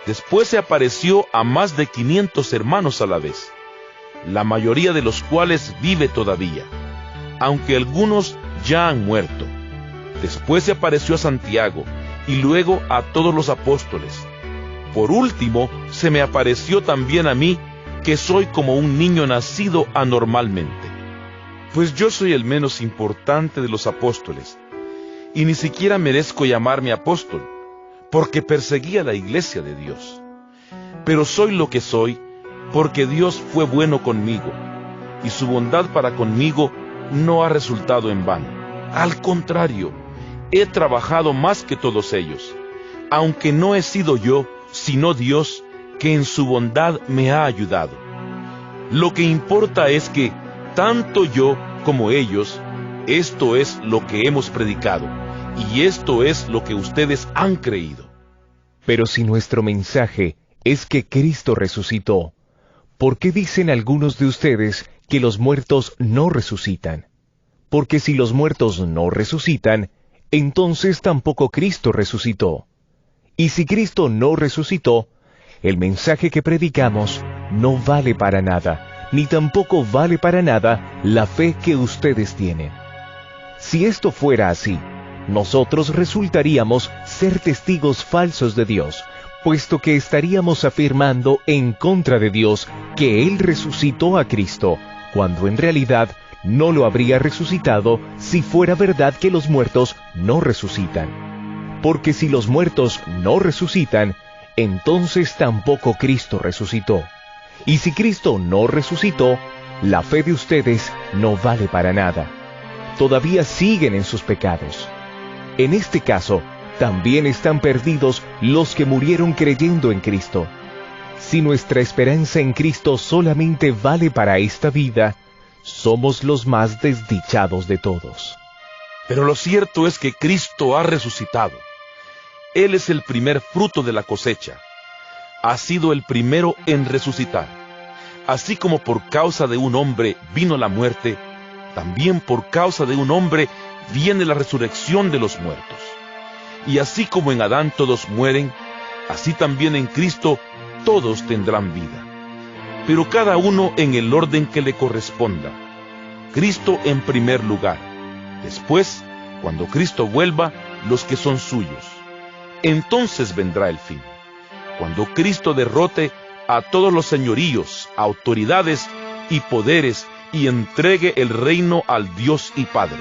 Después se apareció a más de 500 hermanos a la vez, la mayoría de los cuales vive todavía, aunque algunos ya han muerto. Después se apareció a Santiago, y luego a todos los apóstoles. Por último, se me apareció también a mí, que soy como un niño nacido anormalmente. Pues yo soy el menos importante de los apóstoles, y ni siquiera merezco llamarme apóstol, porque perseguí a la iglesia de Dios. Pero soy lo que soy, porque Dios fue bueno conmigo, y su bondad para conmigo no ha resultado en vano. Al contrario, he trabajado más que todos ellos, aunque no he sido yo, sino Dios, que en su bondad me ha ayudado. Lo que importa es que, tanto yo como ellos, esto es lo que hemos predicado, y esto es lo que ustedes han creído. Pero si nuestro mensaje es que Cristo resucitó, ¿por qué dicen algunos de ustedes que los muertos no resucitan? Porque si los muertos no resucitan, entonces tampoco Cristo resucitó. Y si Cristo no resucitó, el mensaje que predicamos no vale para nada, ni tampoco vale para nada la fe que ustedes tienen. Si esto fuera así, nosotros resultaríamos ser testigos falsos de Dios, puesto que estaríamos afirmando en contra de Dios que Él resucitó a Cristo, cuando en realidad no lo habría resucitado si fuera verdad que los muertos no resucitan. Porque si los muertos no resucitan, entonces tampoco Cristo resucitó. Y si Cristo no resucitó, la fe de ustedes no vale para nada. Todavía siguen en sus pecados. En este caso, también están perdidos los que murieron creyendo en Cristo. Si nuestra esperanza en Cristo solamente vale para esta vida, somos los más desdichados de todos. Pero lo cierto es que Cristo ha resucitado. Él es el primer fruto de la cosecha. Ha sido el primero en resucitar. Así como por causa de un hombre vino la muerte, también por causa de un hombre viene la resurrección de los muertos. Y así como en Adán todos mueren, así también en Cristo todos tendrán vida. Pero cada uno en el orden que le corresponda. Cristo en primer lugar. Después, cuando Cristo vuelva, los que son suyos. Entonces vendrá el fin, cuando Cristo derrote a todos los señoríos, autoridades y poderes y entregue el reino al Dios y Padre.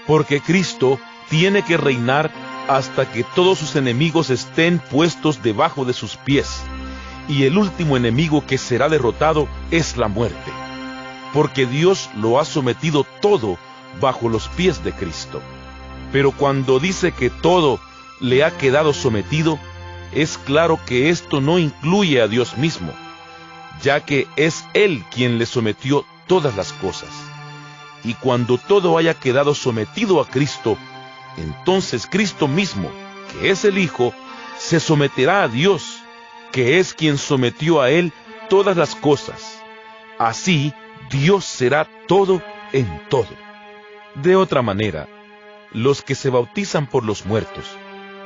Porque Cristo tiene que reinar hasta que todos sus enemigos estén puestos debajo de sus pies, y el último enemigo que será derrotado es la muerte, porque Dios lo ha sometido todo bajo los pies de Cristo. Pero cuando dice que todo le ha quedado sometido, es claro que esto no incluye a Dios mismo, ya que es Él quien le sometió todas las cosas. Y cuando todo haya quedado sometido a Cristo, entonces Cristo mismo, que es el Hijo, se someterá a Dios, que es quien sometió a Él todas las cosas. Así, Dios será todo en todo. De otra manera, los que se bautizan por los muertos,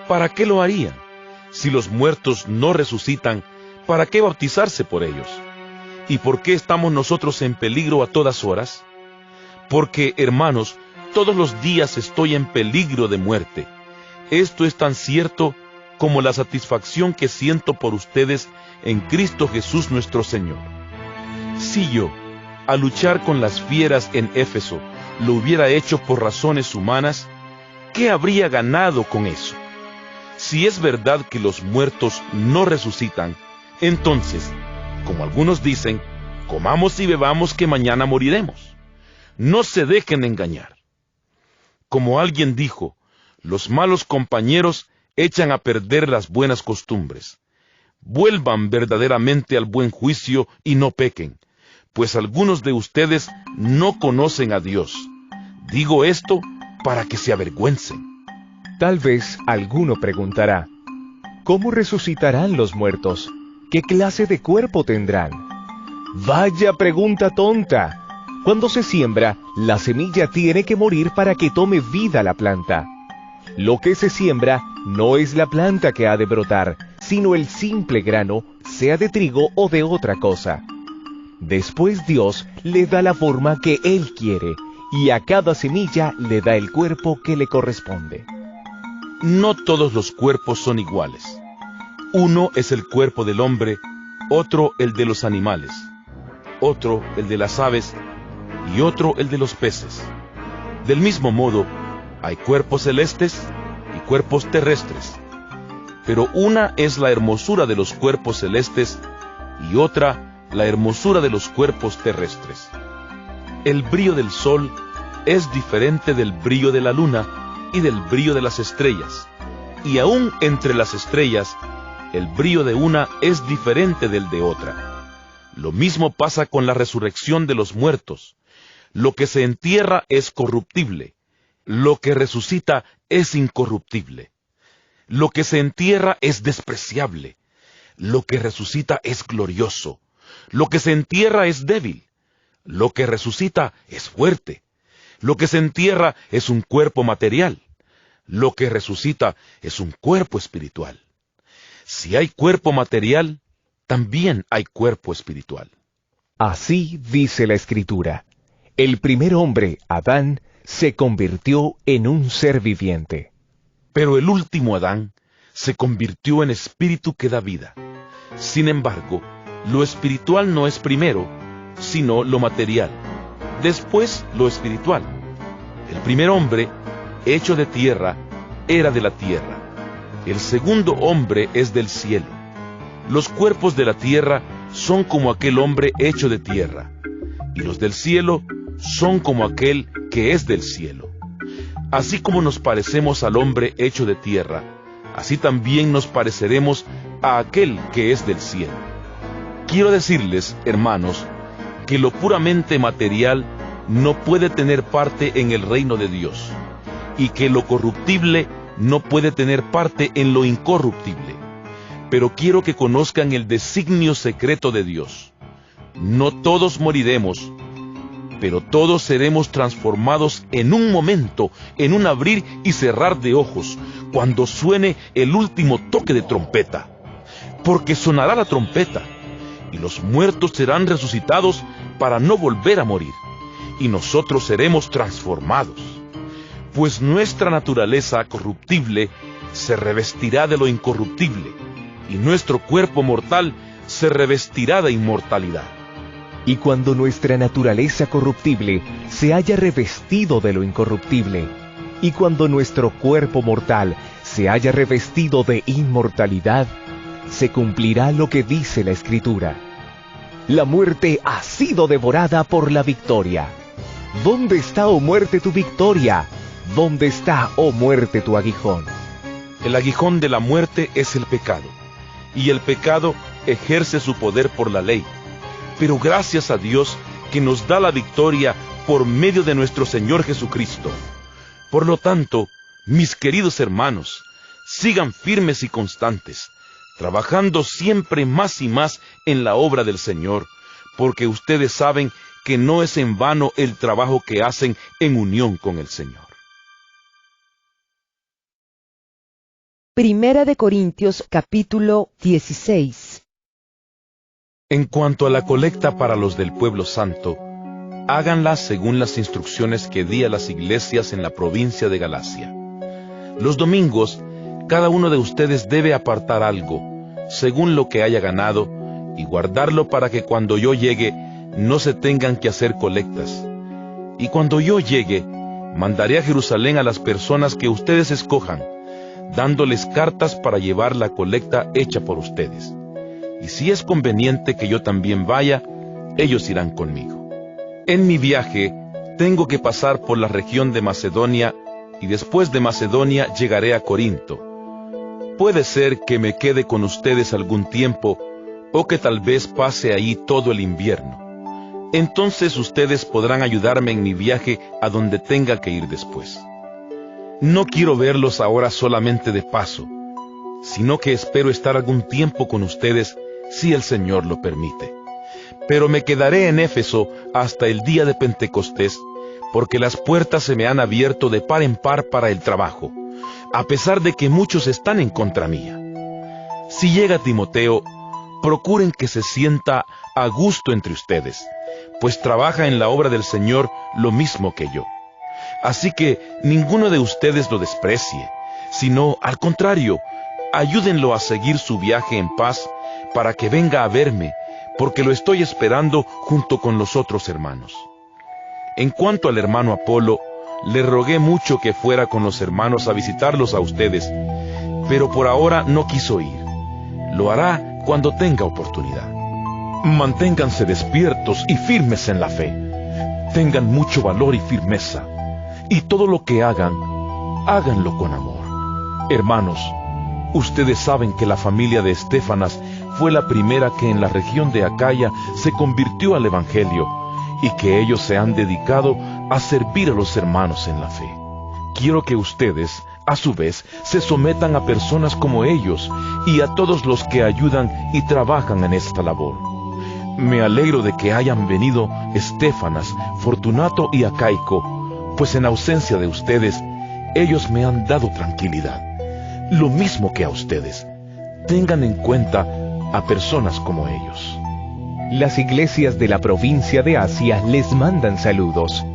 ¿para qué lo harían? Si los muertos no resucitan, ¿para qué bautizarse por ellos? ¿Y por qué estamos nosotros en peligro a todas horas? Porque, hermanos, todos los días estoy en peligro de muerte. Esto es tan cierto como la satisfacción que siento por ustedes en Cristo Jesús nuestro Señor. Si yo, al luchar con las fieras en Éfeso, lo hubiera hecho por razones humanas, ¿qué habría ganado con eso? Si es verdad que los muertos no resucitan, entonces, como algunos dicen, comamos y bebamos que mañana moriremos. No se dejen engañar. Como alguien dijo, los malos compañeros echan a perder las buenas costumbres. Vuelvan verdaderamente al buen juicio y no pequen, pues algunos de ustedes no conocen a Dios. Digo esto para que se avergüencen. Tal vez alguno preguntará, ¿cómo resucitarán los muertos? ¿Qué clase de cuerpo tendrán? Vaya pregunta tonta. Cuando se siembra, la semilla tiene que morir para que tome vida la planta. Lo que se siembra no es la planta que ha de brotar, sino el simple grano, sea de trigo o de otra cosa. Después Dios le da la forma que Él quiere, y a cada semilla le da el cuerpo que le corresponde. No todos los cuerpos son iguales. Uno es el cuerpo del hombre, otro el de los animales, otro el de las aves y otro el de los peces. Del mismo modo, hay cuerpos celestes y cuerpos terrestres. Pero una es la hermosura de los cuerpos celestes y otra la hermosura de los cuerpos terrestres. El brillo del sol es diferente del brillo de la luna y del brillo de las estrellas, y aún entre las estrellas, el brillo de una es diferente del de otra. Lo mismo pasa con la resurrección de los muertos. Lo que se entierra es corruptible, lo que resucita es incorruptible. Lo que se entierra es despreciable, lo que resucita es glorioso. Lo que se entierra es débil, lo que resucita es fuerte. Lo que se entierra es un cuerpo material, lo que resucita es un cuerpo espiritual. Si hay cuerpo material, también hay cuerpo espiritual. Así dice la Escritura: el primer hombre, Adán, se convirtió en un ser viviente. Pero el último Adán se convirtió en espíritu que da vida. Sin embargo, lo espiritual no es primero, sino lo material. Después lo espiritual. El primer hombre, hecho de tierra, era de la tierra. El segundo hombre es del cielo. Los cuerpos de la tierra son como aquel hombre hecho de tierra, y los del cielo son como aquel que es del cielo. Así como nos parecemos al hombre hecho de tierra, así también nos pareceremos a aquel que es del cielo. Quiero decirles, hermanos, que lo puramente material no puede tener parte en el reino de Dios, y que lo corruptible no puede tener parte en lo incorruptible. Pero quiero que conozcan el designio secreto de Dios. No todos moriremos, pero todos seremos transformados en un momento, en un abrir y cerrar de ojos, cuando suene el último toque de trompeta. Porque sonará la trompeta, y los muertos serán resucitados para no volver a morir, y nosotros seremos transformados. Pues nuestra naturaleza corruptible se revestirá de lo incorruptible, y nuestro cuerpo mortal se revestirá de inmortalidad. Y cuando nuestra naturaleza corruptible se haya revestido de lo incorruptible, y cuando nuestro cuerpo mortal se haya revestido de inmortalidad, se cumplirá lo que dice la Escritura: la muerte ha sido devorada por la victoria. ¿Dónde está, oh muerte, tu victoria? ¿Dónde está, oh muerte, tu aguijón? El aguijón de la muerte es el pecado, y el pecado ejerce su poder por la ley. Pero gracias a Dios que nos da la victoria por medio de nuestro Señor Jesucristo. Por lo tanto, mis queridos hermanos, sigan firmes y constantes, trabajando siempre más y más en la obra del Señor, porque ustedes saben que no es en vano el trabajo que hacen en unión con el Señor. Primera de Corintios capítulo 16. En cuanto a la colecta para los del pueblo santo, háganla según las instrucciones que di a las iglesias en la provincia de Galacia. Los domingos, cada uno de ustedes debe apartar algo, según lo que haya ganado, y guardarlo para que cuando yo llegue, no se tengan que hacer colectas. Y cuando yo llegue, mandaré a Jerusalén a las personas que ustedes escojan, dándoles cartas para llevar la colecta hecha por ustedes. Y si es conveniente que yo también vaya, ellos irán conmigo. En mi viaje, tengo que pasar por la región de Macedonia, y después de Macedonia llegaré a Corinto. Puede ser que me quede con ustedes algún tiempo, o que tal vez pase ahí todo el invierno. Entonces ustedes podrán ayudarme en mi viaje a donde tenga que ir después. No quiero verlos ahora solamente de paso, sino que espero estar algún tiempo con ustedes si el Señor lo permite. Pero me quedaré en Éfeso hasta el día de Pentecostés, porque las puertas se me han abierto de par en par para el trabajo, a pesar de que muchos están en contra mía. Si llega Timoteo, procuren que se sienta a gusto entre ustedes, pues trabaja en la obra del Señor lo mismo que yo. Así que ninguno de ustedes lo desprecie, sino, al contrario, ayúdenlo a seguir su viaje en paz para que venga a verme, porque lo estoy esperando junto con los otros hermanos. En cuanto al hermano Apolo, le rogué mucho que fuera con los hermanos a visitarlos a ustedes, pero por ahora no quiso ir. Lo hará cuando tenga oportunidad. Manténganse despiertos y firmes en la fe. Tengan mucho valor y firmeza, y todo lo que hagan, háganlo con amor. Hermanos, ustedes saben que la familia de Estéfanas fue la primera que en la región de Acaya se convirtió al Evangelio, y que ellos se han dedicado a servir a los hermanos en la fe. Quiero que ustedes, a su vez, se sometan a personas como ellos y a todos los que ayudan y trabajan en esta labor. Me alegro de que hayan venido Estéfanas, Fortunato y Acaico, pues en ausencia de ustedes, ellos me han dado tranquilidad, lo mismo que a ustedes. Tengan en cuenta a personas como ellos. Las iglesias de la provincia de Asia les mandan saludos.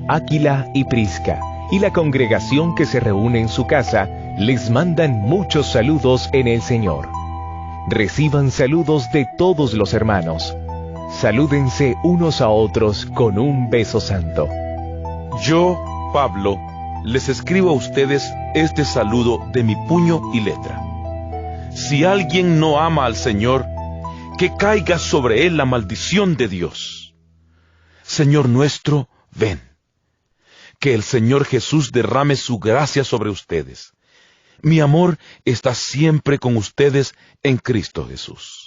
Áquila y Prisca y la congregación que se reúne en su casa les mandan muchos saludos en el Señor. Reciban saludos de todos los hermanos. Salúdense unos a otros con un beso santo. Yo, Pablo, les escribo a ustedes este saludo de mi puño y letra. Si alguien no ama al Señor, que caiga sobre él la maldición de Dios. Señor nuestro, ven. Que el Señor Jesús derrame su gracia sobre ustedes. Mi amor está siempre con ustedes en Cristo Jesús.